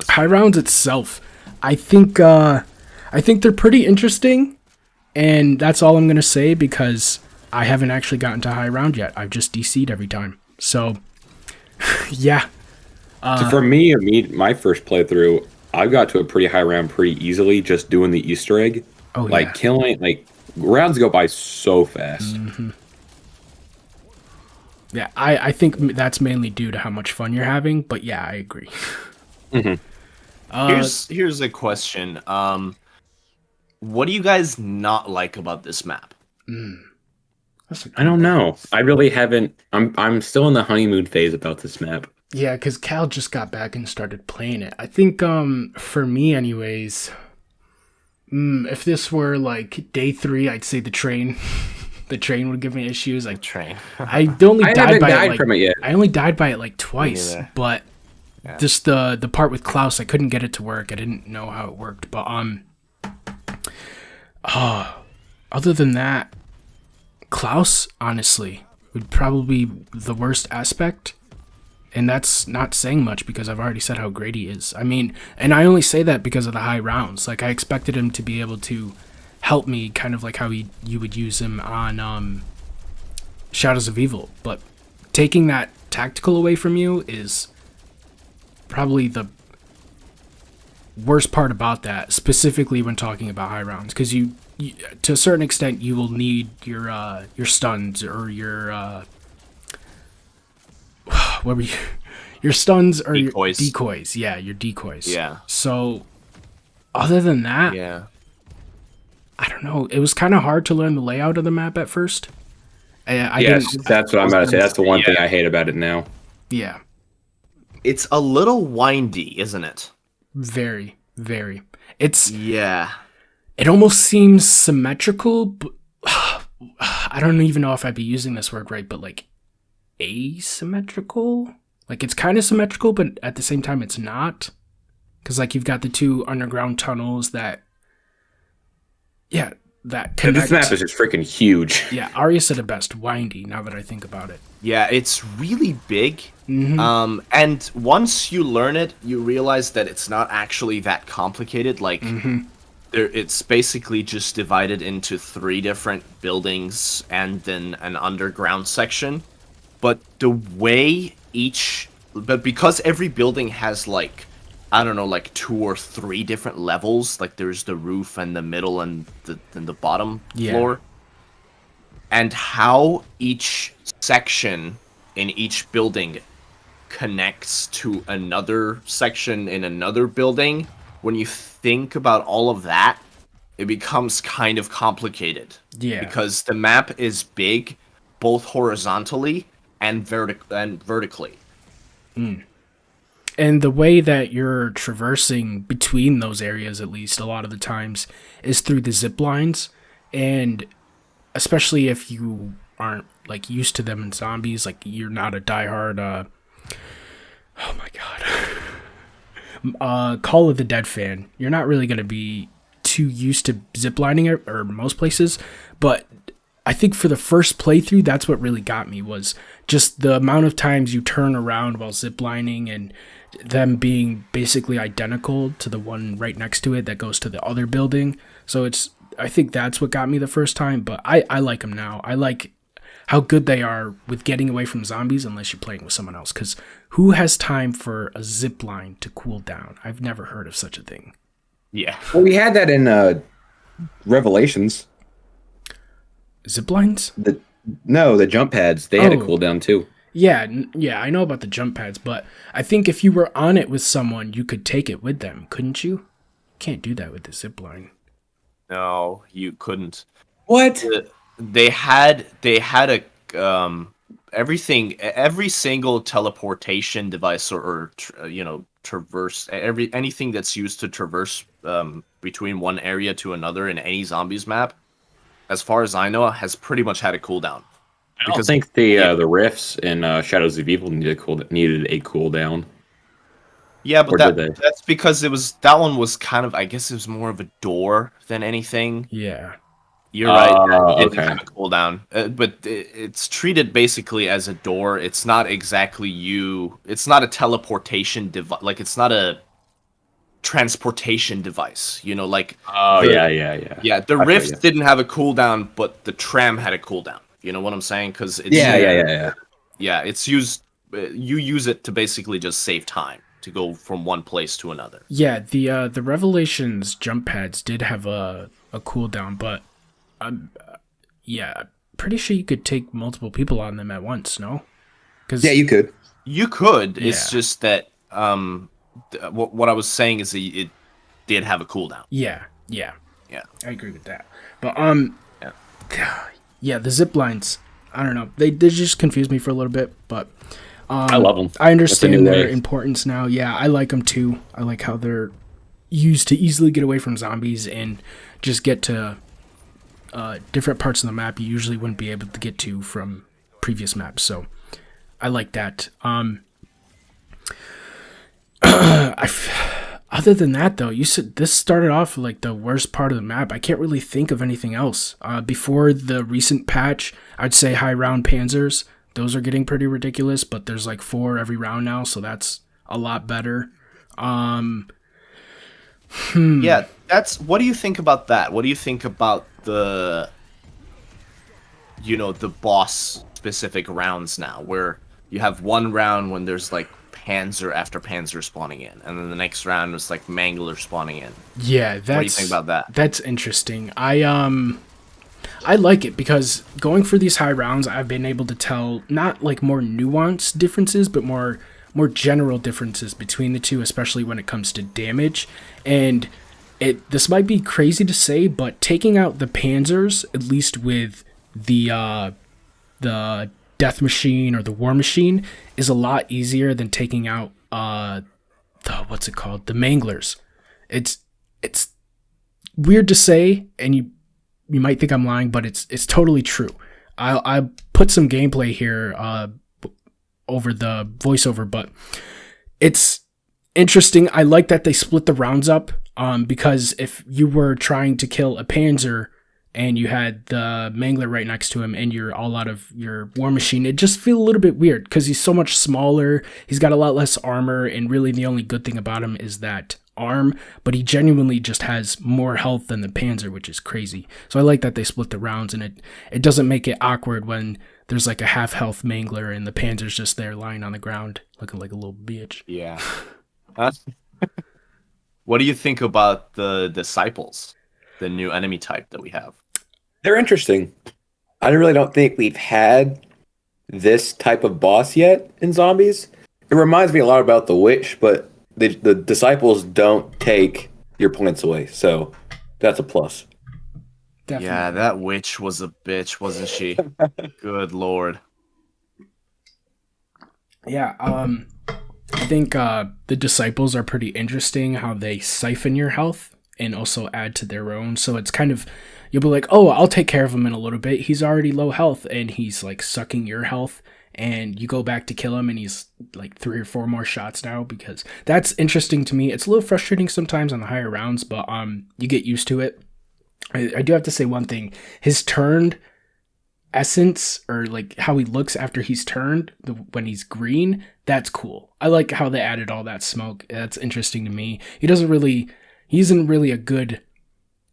high rounds itself, I think they're pretty interesting, and that's all I'm gonna say because I haven't actually gotten to high round yet. I've just DC'd every time. So yeah. So for me, my first playthrough, I got to a pretty high round pretty easily just doing the Easter egg. Oh, like yeah. killing, like rounds go by so fast. Mm-hmm. Yeah, I think that's mainly due to how much fun you're having, but yeah, I agree. Mm-hmm. Here's a question. What do you guys not like about this map? I don't know. I really haven't. I'm still in the honeymoon phase about this map. Yeah, because Cal just got back and started playing it. I think, for me anyways, if this were like day 3, I'd say the train. The train would give me issues. Like Train. I only died by it. From it yet. I only died by it like twice, but just the part with Klaus, I couldn't get it to work. I didn't know how it worked, but other than that, Klaus honestly would probably be the worst aspect. And that's not saying much because I've already said how great he is. I mean, and I only say that because of the high rounds. Like, I expected him to be able to help me kind of like how you would use him on Shadows of Evil. But taking that tactical away from you is probably the worst part about that, specifically when talking about high rounds. Because you, to a certain extent, you will need your stuns or your... what were you? Your stuns or Decoys. Your decoys. Yeah, your decoys. Yeah. So, other than that, I don't know. It was kind of hard to learn the layout of the map at first. Yes, that's what I'm about to say. That's the one thing I hate about it now. Yeah. It's a little windy, isn't it? Very, very. It's it almost seems symmetrical, but I don't even know if I'd be using this word right, but like asymmetrical? Like it's kind of symmetrical, but at the same time it's not. Because like you've got the two underground tunnels that connect. This map is just freaking huge. Yeah, Arya said it best, windy, now that I think about it. Yeah, it's really big. Mm-hmm. And once you learn it, you realize that it's not actually that complicated. Like, it's basically just divided into 3 different buildings and then an underground section. But because every building has like, I don't know, like 2 or 3 different levels. Like there's the roof and the middle and the bottom floor. And how each section in each building connects to another section in another building, when you think about all of that, it becomes kind of complicated. Yeah. Because the map is big, both horizontally and vertically. And the way that you're traversing between those areas, at least a lot of the times, is through the zip lines. And especially if you aren't like used to them in zombies, like you're not a diehard oh my god Call of the Dead fan, you're not really going to be too used to ziplining or most places. But I think for the first playthrough, that's what really got me, was just the amount of times you turn around while ziplining and them being basically identical to the one right next to it that goes to the other building. So I think that's what got me the first time, but I like them now. I like how good they are with getting away from zombies unless you're playing with someone else, because who has time for a zip line to cool down? I've never heard of such a thing. Yeah. Well, we had that in Revelations. Zip lines? The jump pads. They had a cooldown too. Yeah, I know about the jump pads, but I think if you were on it with someone, you could take it with them, couldn't you? Can't do that with the zip line. No, you couldn't. What? They had a everything, every single teleportation device or traverse, anything that's used to traverse between one area to another in any zombies map, as far as I know, has pretty much had a cooldown. I don't think the rifts in Shadows of Evil needed a cooldown. Yeah, but that's because that one was kind of, I guess it was more of a door than anything. Yeah. You're right. It okay. didn't have a cooldown, but it's treated basically as a door. It's not exactly it's not a teleportation device. Like, it's not a transportation device. Like. Yeah, the rifts didn't have a cooldown, but the tram had a cooldown. You know what I'm saying? Because it's yeah. It's used. You use it to basically just save time to go from one place to another. Yeah, the Revelations jump pads did have a cooldown, but pretty sure you could take multiple people on them at once. No? You could. You could. Yeah. It's just that what I was saying is it did have a cooldown. Yeah. I agree with that. But yeah, the zip lines, I don't know. They just confused me for a little bit, but I love them. I understand their importance now. Yeah, I like them too. I like how they're used to easily get away from zombies and just get to different parts of the map you usually wouldn't be able to get to from previous maps. So I like that. Other than that, though, you said this started off like the worst part of the map. I can't really think of anything else. Before the recent patch, I'd say high round panzers. Those are getting pretty ridiculous, but there's like 4 every round now, so that's a lot better. Yeah, what do you think about that? What do you think about the boss specific rounds now, where you have one round when there's like Panzer after Panzer spawning in, and then the next round was like Mangler spawning in. Yeah, what do you think about that? That's interesting. I like it because going for these high rounds, I've been able to tell not like more nuanced differences, but more general differences between the two, especially when it comes to damage. And this might be crazy to say, but taking out the Panzers, at least with the Death Machine or the War Machine, is a lot easier than taking out the Manglers. It's weird to say, and you might think I'm lying, but it's totally true. I put some gameplay here over the voiceover, but it's interesting. I like that they split the rounds up, because if you were trying to kill a Panzer and you had the Mangler right next to him and you're all out of your war machine, it just feel a little bit weird because he's so much smaller. He's got a lot less armor, and really the only good thing about him is that arm, but he genuinely just has more health than the Panzer, which is crazy. So I like that they split the rounds, and it doesn't make it awkward when there's like a half health Mangler and the Panzer's just there lying on the ground looking like a little bitch. Yeah. What do you think about the disciples, the new enemy type that we have? They're interesting. I really don't think we've had this type of boss yet in zombies. It reminds me a lot about the Witch, but the disciples don't take your points away, so that's a plus. Definitely. Yeah, that Witch was a bitch, wasn't she? Good lord. Yeah, I think the disciples are pretty interesting, how they siphon your health and also add to their own. So it's kind of, you'll be like, oh, I'll take care of him in a little bit. He's already low health, and he's like sucking your health, and you go back to kill him and he's like 3 or 4 more shots now, because that's interesting to me. It's a little frustrating sometimes on the higher rounds, but you get used to it. I do have to say one thing. His turned essence, or like how he looks after he's turned, when he's green, that's cool. I like how they added all that smoke. That's interesting to me. He isn't really a good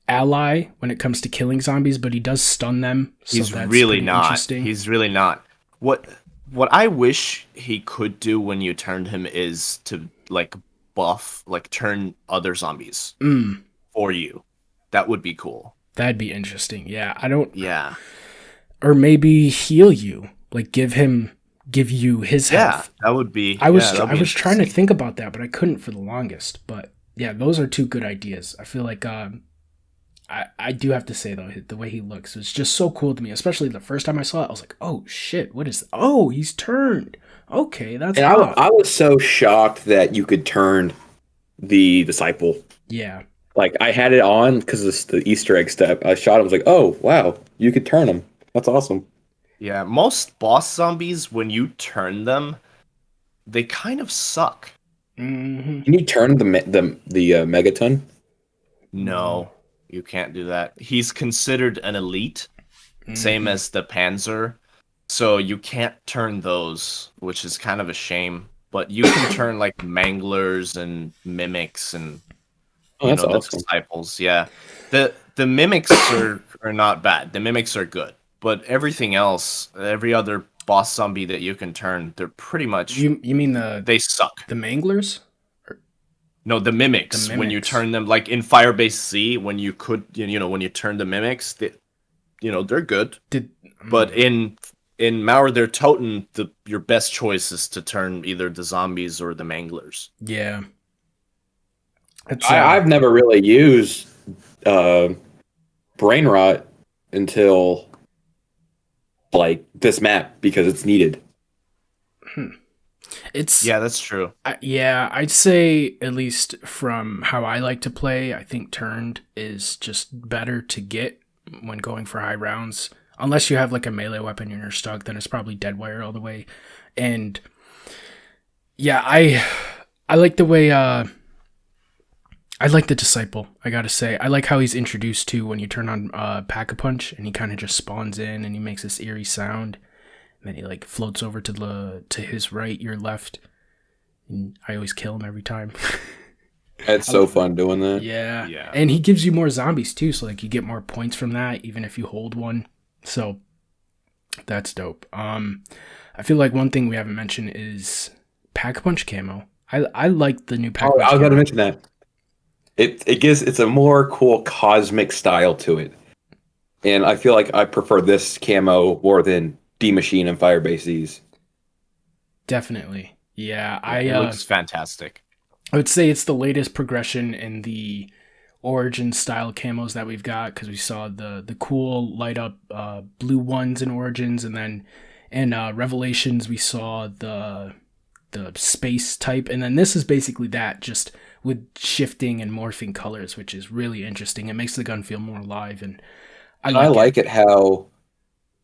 ally when it comes to killing zombies, but he does stun them. So He's that's really pretty not. interesting. He's really not. What I wish he could do when you turned him is to like buff, like turn other zombies for you. That would be cool. That'd be interesting. Yeah, Yeah. Or maybe heal you, like give you his health. Yeah, that would be. I was trying to think about that, but I couldn't for the longest. But yeah, those are 2 good ideas. I feel like I do have to say though, the way he looks is just so cool to me. Especially the first time I saw it, I was like, oh shit, what is that? Oh, he's turned. Okay, that's. And I was so shocked that you could turn the disciple. Yeah. Like, I had it on because of the Easter egg step. I shot him. I was like, oh wow, you could turn him. That's awesome. Yeah, most boss zombies, when you turn them, they kind of suck. Mm-hmm. Can you turn the Megaton? No, you can't do that. He's considered an elite, same as the Panzer, so you can't turn those, which is kind of a shame. But you can turn like Manglers and Mimics and That's the awesome. disciples. Yeah, the Mimics are not bad. The Mimics are good. But everything else, every other boss zombie that you can turn, they're pretty much. You mean they suck. the Manglers? No, the mimics. When you turn them, like in Firebase C, when you could, when you turn the mimics, they're good. But in Mauer Der Toten, your best choice is to turn either the zombies or the Manglers. Yeah. I've never really used brain rot until like this map because it's needed. Yeah, that's true. I'd say, at least from how I like to play, I think turned is just better to get when going for high rounds. Unless you have like a melee weapon and you're stuck, then it's probably dead wire all the way. And yeah, I like the way I like the disciple, I gotta say. I like how he's introduced to when you turn on Pack-a-Punch, and he kind of just spawns in and he makes this eerie sound. And then he like floats over to his right, your left. And I always kill him every time. It's so fun doing that. Yeah. And he gives you more zombies too, so like you get more points from that, even if you hold one. So that's dope. I feel like one thing we haven't mentioned is Pack-a-Punch camo. I like the new Pack-a-Punch I was camo. going to mention that. It's a more cool cosmic style to it. And I feel like I prefer this camo more than D-Machine and Firebase. Definitely. Yeah. It looks fantastic. I would say it's the latest progression in the Origin style camos that we've got, because we saw the cool light up blue ones in Origins, and then in Revelations we saw the space type, and then this is basically that, just with shifting and morphing colors, which is really interesting. It makes the gun feel more alive, and I like it how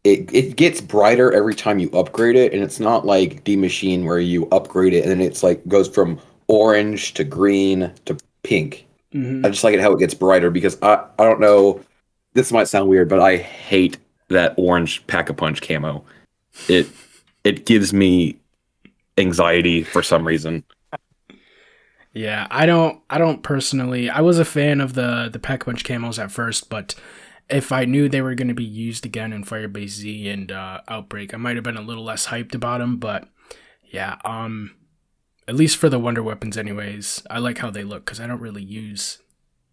it gets brighter every time you upgrade it, and it's not like D Machine where you upgrade it and then it's like goes from orange to green to pink. Mhm. I just like it how it gets brighter because I don't know, this might sound weird, but I hate that orange Pack-a-Punch camo. It gives me anxiety for some reason. Yeah, I don't personally. I was a fan of the Pack-a-Punch camos at first, but if I knew they were going to be used again in Firebase Z and Outbreak, I might have been a little less hyped about them. But yeah, at least for the Wonder Weapons, anyways, I like how they look because I don't really use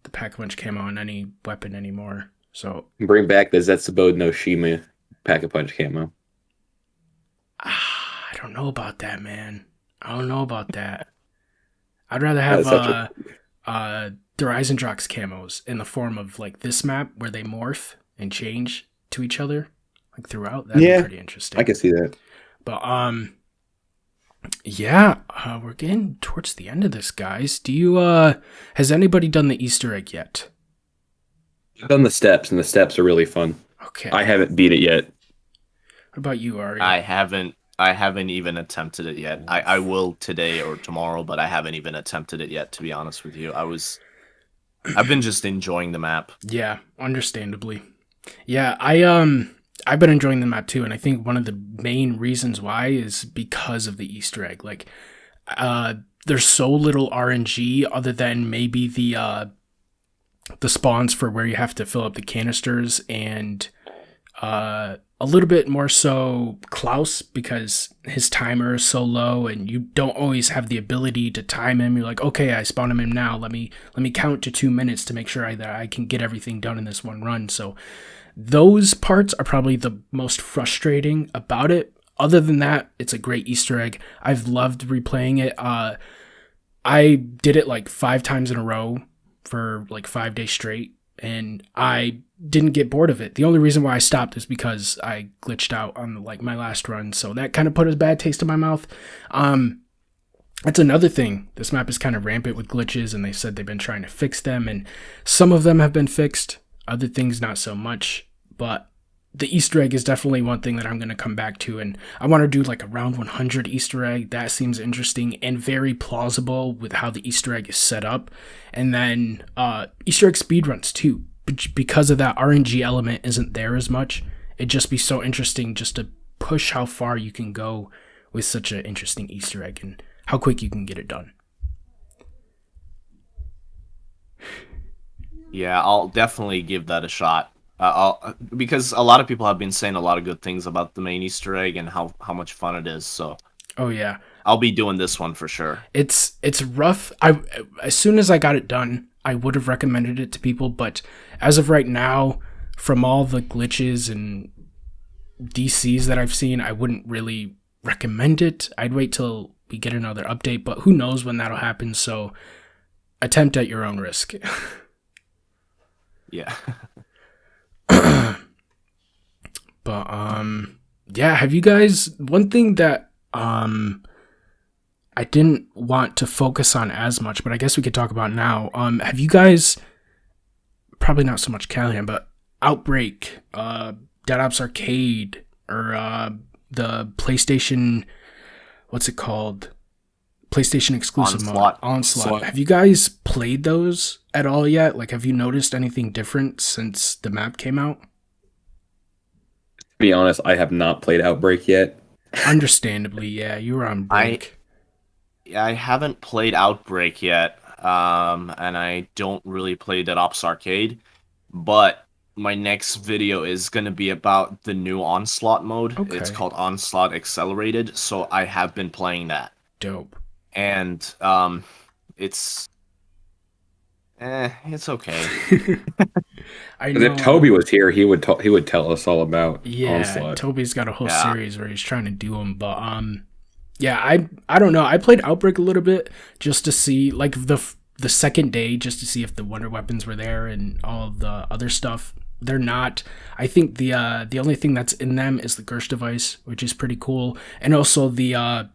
the Pack-a-Punch camo on any weapon anymore. So Bring back the Zetsubou no Shima Pack-a-Punch camo. I don't know about that, man. I don't know about that. I'd rather That's have such the Risendrox camos in the form of like this map where they morph and change to each other like throughout. That'd be pretty interesting. I can see that. But yeah, we're getting towards the end of this, guys. Do you has anybody done the Easter egg yet? I've done the steps, and the steps are really fun. Okay. I haven't beat it yet. What about you, Arya? I haven't even attempted it yet. I will today or tomorrow, but I haven't even attempted it yet, to be honest with you. I've been just enjoying the map. Yeah, understandably. Yeah, I've been enjoying the map too, and I think one of the main reasons why is because of the Easter egg. Like, there's so little RNG other than maybe the spawns for where you have to fill up the canisters and a little bit more so Klaus because his timer is so low and you don't always have the ability to time him. You're like, okay, I spawn him in now. Let me count to 2 minutes to make sure that I can get everything done in this one run. So those parts are probably the most frustrating about it. Other than that, it's a great Easter egg. I've loved replaying it. I did it like 5 times in a row for like 5 days straight, and I didn't get bored of it. The only reason why I stopped is because I glitched out on like my last run, so that kind of put a bad taste in my mouth. That's another thing. This map is kind of rampant with glitches, and they said they've been trying to fix them, and some of them have been fixed, other things not so much. But the Easter egg is definitely one thing that I'm going to come back to, and I want to do like a round 100 Easter egg. That seems interesting and very plausible with how the Easter egg is set up. And then Easter egg speedruns too, because of that RNG element isn't there as much. It'd just be so interesting just to push how far you can go with such an interesting Easter egg and how quick you can get it done. Yeah, I'll definitely give that a shot. Because a lot of people have been saying a lot of good things about the main Easter egg and how much fun it is. So, oh yeah, I'll be doing this one for sure. It's rough. As soon as I got it done, I would have recommended it to people, but as of right now, from all the glitches and DCs that I've seen, I wouldn't really recommend it. I'd wait till we get another update, but who knows when that'll happen. So, attempt at your own risk. Yeah. But yeah, have you guys, one thing that I didn't want to focus on as much, but I guess we could talk about now. Have you guys, probably not so much Callahan, but Outbreak, Dead Ops Arcade, or the PlayStation, what's it called? PlayStation exclusive mode, Onslaught. Have you guys played those at all yet? Like, have you noticed anything different since the map came out? To be honest, I have not played Outbreak yet. Understandably, yeah, you were on break. I haven't played Outbreak yet, and I don't really play Dead Ops Arcade, but my next video is going to be about the new Onslaught mode. Okay. It's called Onslaught Accelerated, so I have been playing that. Dope. And it's okay. I know. If Toby was here, he would tell us all about Onslaught. Toby's got a whole series where he's trying to do them, but yeah, I don't know. I played Outbreak a little bit just to see, like, the second day, just to see if the wonder weapons were there and all of the other stuff. They're not. I think the only thing that's in them is the Gersh device, which is pretty cool, and also the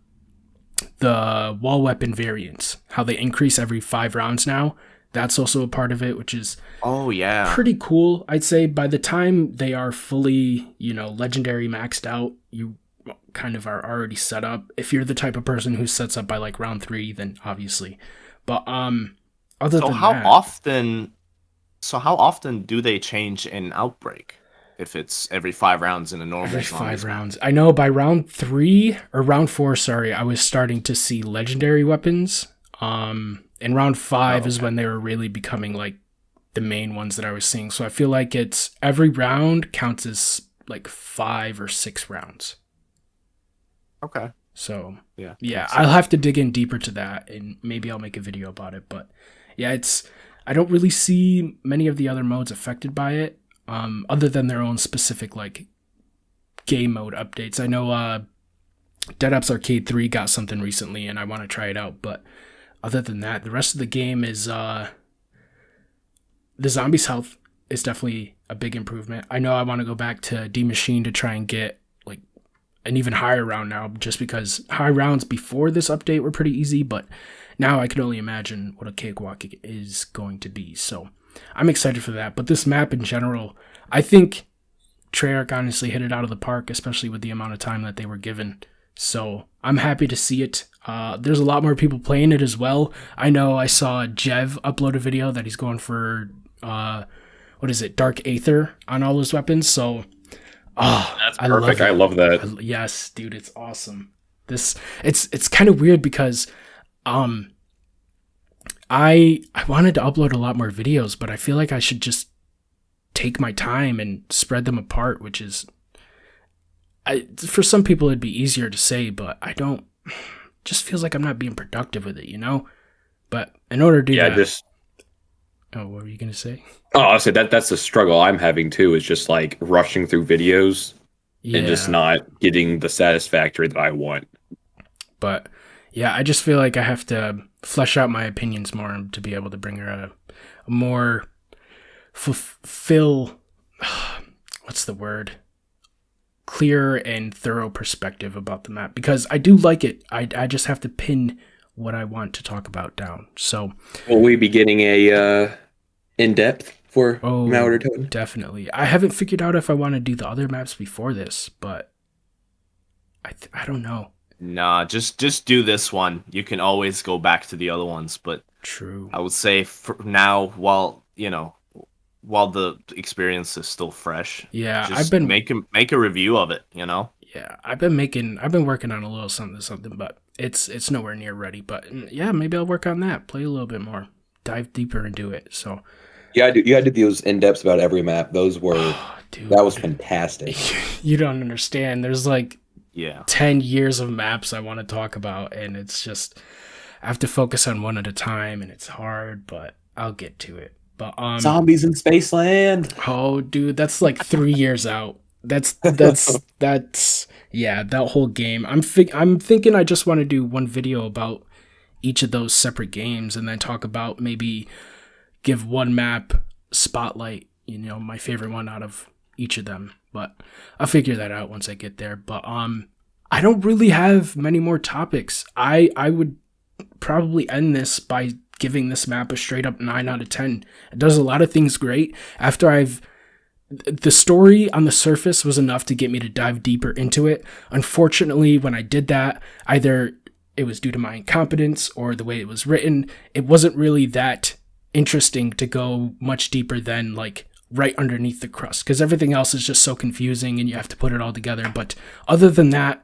the wall weapon variants, how they increase every 5 rounds now. That's also a part of it, which is pretty cool. I'd say by the time they are fully, legendary maxed out, you kind of are already set up. If you're the type of person who sets up by like round 3, then obviously. But other than that, how often do they change in Outbreak? If it's every 5 rounds in a normal every 5 rounds. I know by round 3 or round 4, sorry, I was starting to see legendary weapons. And round 5 is when they were really becoming like the main ones that I was seeing. So I feel like it's every round counts as like 5 or 6 rounds. Okay. So yeah, I'll have to dig in deeper to that, and maybe I'll make a video about it. But yeah, I don't really see many of the other modes affected by it, other than their own specific like game mode updates. I know Dead Ops Arcade 3 got something recently, and I want to try it out, but other than that, the rest of the game is the zombies' health is definitely a big improvement. I know I want to go back to D Machine to try and get like an even higher round now, just because high rounds before this update were pretty easy, but now I can only imagine what a cakewalk is going to be. So I'm excited for that. But this map in general, I think Treyarch honestly hit it out of the park, especially with the amount of time that they were given. So I'm happy to see it. There's a lot more people playing it as well. I know I saw Jev upload a video that he's going for, Dark Aether on all his weapons. So, that's perfect. I love that. Yes, dude, it's awesome. It's kind of weird because, I wanted to upload a lot more videos, but I feel like I should just take my time and spread them apart, which is, for some people it'd be easier to say, but I don't. Just feels like I'm not being productive with it, But in order to do that, what were you gonna say? Oh, I said that's the struggle I'm having too. Is just like rushing through videos and just not getting the satisfactory that I want. But yeah, I just feel like I have to flesh out my opinions more to be able to bring her a more fulfill. What's the word? Clear and thorough perspective about the map, because I do like it. I just have to pin what I want to talk about down. So will we be getting a in-depth for Mauer Der Toten? Definitely. I haven't figured out if I want to do the other maps before this, but I don't know. Nah, just do this one. You can always go back to the other ones, but true. I would say for now, while the experience is still fresh, I've been make a review of it. Yeah, I've been working on a little something, but it's nowhere near ready. But yeah, maybe I'll work on that. Play a little bit more, dive deeper into it. So yeah, you had to do those in-depths about every map. Those were that was fantastic. You don't understand. There's like 10 years of maps I want to talk about, and it's just I have to focus on one at a time, and it's hard, but I'll get to it. But Zombies in Spaceland. Oh, dude, that's like 3 years out. That's yeah, that whole game. I'm thinking I just want to do one video about each of those separate games, and then talk about maybe give one map spotlight. My favorite one out of each of them. But I'll figure that out once I get there. But I don't really have many more topics. I would probably end this by giving this map a straight up 9 out of 10. It does a lot of things great. The story on the surface was enough to get me to dive deeper into it. Unfortunately, when I did that, either it was due to my incompetence or the way it was written, it wasn't really that interesting to go much deeper than like right underneath the crust, because everything else is just so confusing and you have to put it all together. But other than that,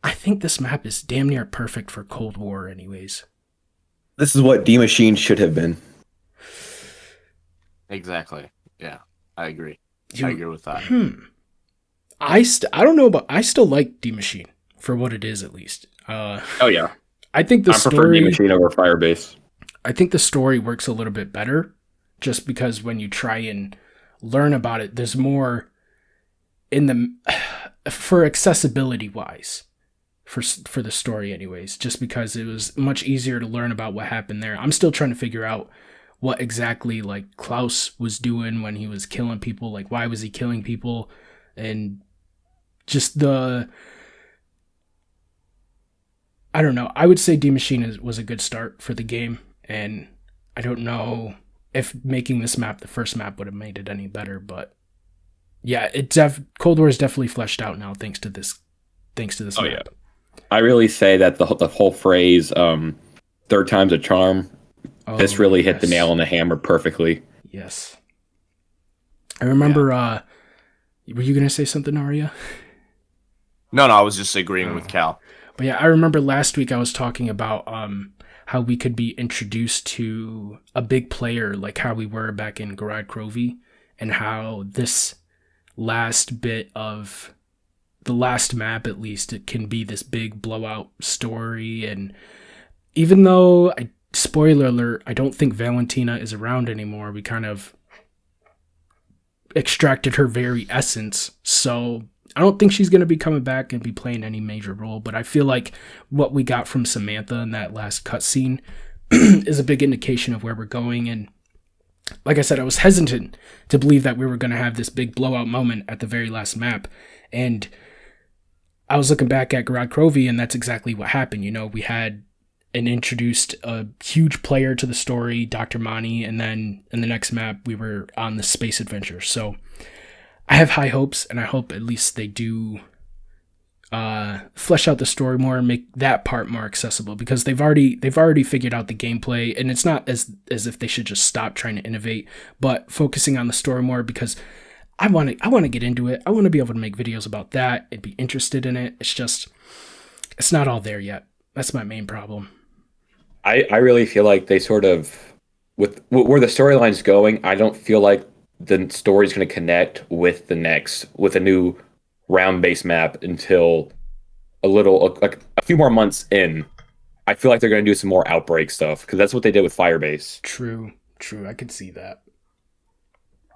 I think this map is damn near perfect for Cold War anyways. This is what D Machine should have been. Exactly. Yeah, I agree. I agree with that. I don't know, but I still like D Machine for what it is, at least. Oh yeah, I think I prefer D Machine over Firebase. I think the story works a little bit better, just because when you try and learn about it, there's more in the for accessibility wise. For the story anyways, just because it was much easier to learn about what happened there. I'm still trying to figure out what exactly like Klaus was doing when he was killing people, like why was he killing people, and just I don't know. I would say D Machine was a good start for the game, and I don't know if making this map the first map would have made it any better, but yeah, Cold War is definitely fleshed out now thanks to this map. Yeah. I really say that the whole phrase third time's a charm, this really hit the nail on the hammer perfectly. Yes. I remember were you going to say something, Arya? No, I was just agreeing with Cal. But yeah, I remember last week I was talking about how we could be introduced to a big player like how we were back in Garad Crovey, and how this last bit of the last map, at least, it can be this big blowout story. And even though, spoiler alert, I don't think Valentina is around anymore, we kind of extracted her very essence, so I don't think she's going to be coming back and be playing any major role, but I feel like what we got from Samantha in that last cutscene is a big indication of where we're going. And like I said, I was hesitant to believe that we were going to have this big blowout moment at the very last map. And I was looking back at Garad Crovey, and that's exactly what happened. You know, we had introduced a huge player to the story, Dr. Mani, and then in the next map, we were on the space adventure. So I have high hopes, and I hope at least they do flesh out the story more and make that part more accessible, because they've already figured out the gameplay, and it's not as if they should just stop trying to innovate, but focusing on the story more, because I want to get into it. I want to be able to make videos about that and be interested in it. It's not all there yet. That's my main problem. I really feel like they sort of, with where the storyline's going, I don't feel like the story's going to connect with a new round-based map until like a few more months in. I feel like they're going to do some more Outbreak stuff, because that's what they did with Firebase. True. I could see that.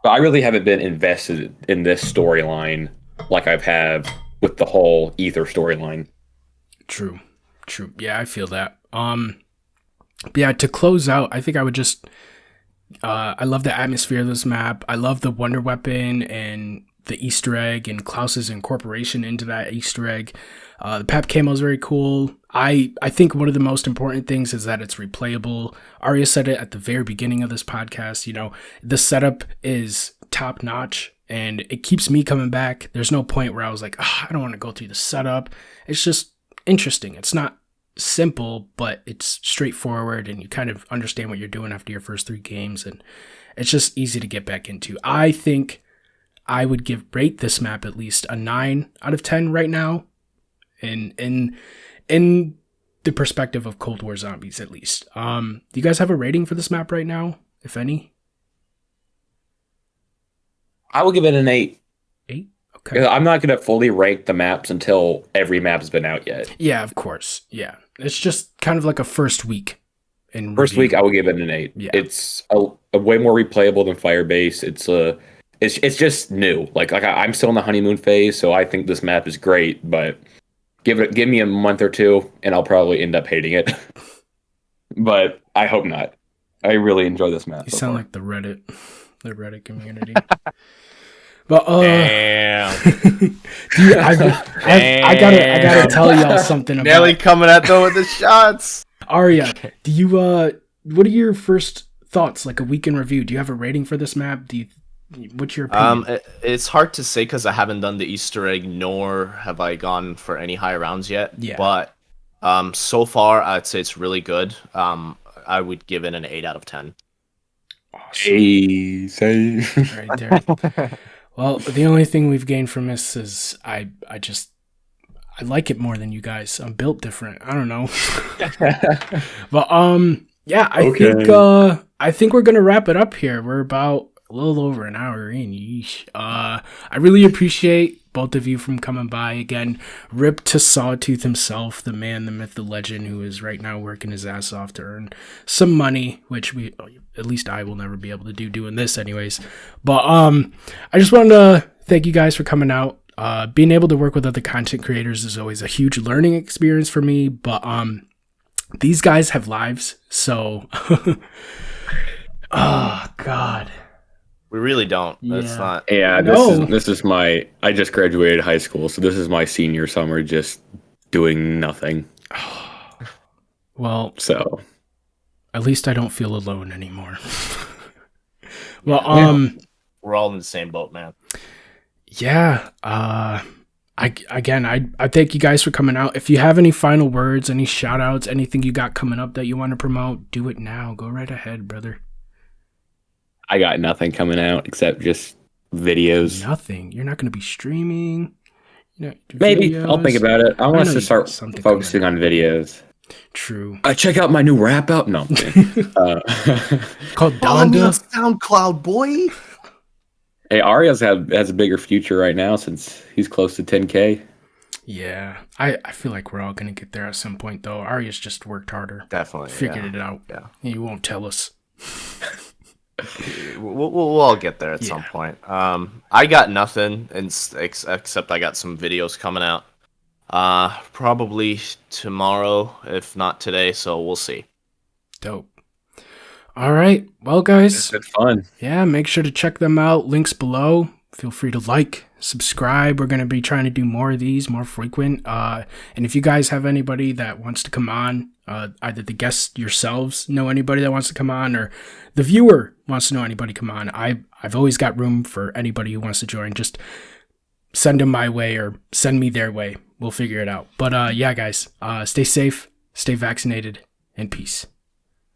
But I really haven't been invested in this storyline like I've had with the whole Ether storyline. True. Yeah, I feel that. Yeah, to close out, I think I would just I love the atmosphere of this map. I love the wonder weapon and the Easter egg and Klaus's incorporation into that Easter egg. The Pep camo is very cool. I think one of the most important things is that it's replayable. Arya said it at the very beginning of this podcast. You know, the setup is top notch, and it keeps me coming back. There's no point where I was like, I don't want to go through the setup. It's just interesting. It's not simple, but it's straightforward, and you kind of understand what you're doing after your first 3 games, and it's just easy to get back into. I think I would rate this map at least a 9 out of 10 right now, in the perspective of Cold War Zombies, at least. Do you guys have a rating for this map right now, if any? I will give it an 8. 8? Okay. I'm not going to fully rank the maps until every map's been out yet. Yeah, of course. Yeah. It's just kind of like a first week. First week, I will give it an 8. Yeah. It's a way more replayable than Firebase. It's just new. Like I'm still in the honeymoon phase, so I think this map is great, but give me a month or 2, and I'll probably end up hating it. But I hope not. I really enjoy this map. You sound like the Reddit community. But damn. Dude, I gotta tell y'all something about Nelly coming at them with the shots. Arya, do you what are your first thoughts, like a week in review? Do you have a rating for this map? What's your opinion? It's hard to say because I haven't done the Easter egg, nor have I gone for any high rounds yet. Yeah. But so far I'd say it's really good. I would give it an 8 out of 10. Awesome. Easy. Right there. Well, the only thing we've gained from this is I like it more than you guys. I'm built different. I don't know. But yeah, I think we're gonna wrap it up here. We're about a little over an hour in. Yeesh. I really appreciate both of you from coming by again. Rip to Sawtooth himself, the man, the myth, the legend, who is right now working his ass off to earn some money, which at least I will never be able to do doing this anyways. But I just wanted to thank you guys for coming out. Being able to work with other content creators is always a huge learning experience for me, but these guys have lives, so oh god. We really don't. That's not. Yeah, this is my. I just graduated high school, so this is my senior summer, just doing nothing. Well, So at least I don't feel alone anymore. Well, we're all in the same boat, man. yeah. I thank you guys for coming out. If you have any final words, any shout outs, anything you got coming up that you want to promote, do it now. Go right ahead, brother. I got nothing coming out except just videos. Nothing. You're not going to be streaming. Maybe I'll think about it. I want us to start focusing on videos. True. Check out my new rap out. No, Called Follow me on Donda. SoundCloud, boy. hey, Arya's has a bigger future right now since he's close to 10K. Yeah, I feel like we're all gonna get there at some point, though. Arya's just worked harder. Definitely Figured it out. Yeah. He won't tell us. We'll all get there at some point. I got nothing, except I got some videos coming out. Probably tomorrow, if not today. So we'll see. Dope. All right. Well, guys. It's been fun. Yeah, make sure to check them out. Links below. Feel free to like, subscribe. We're going to be trying to do more of these, more frequent. And if you guys have anybody that wants to come on, either the guests yourselves know anybody that wants to come on, or the viewer wants to know anybody come on, I've always got room for anybody who wants to join. Just send them my way or send me their way. We'll figure it out. But yeah, guys, stay safe, stay vaccinated, and peace.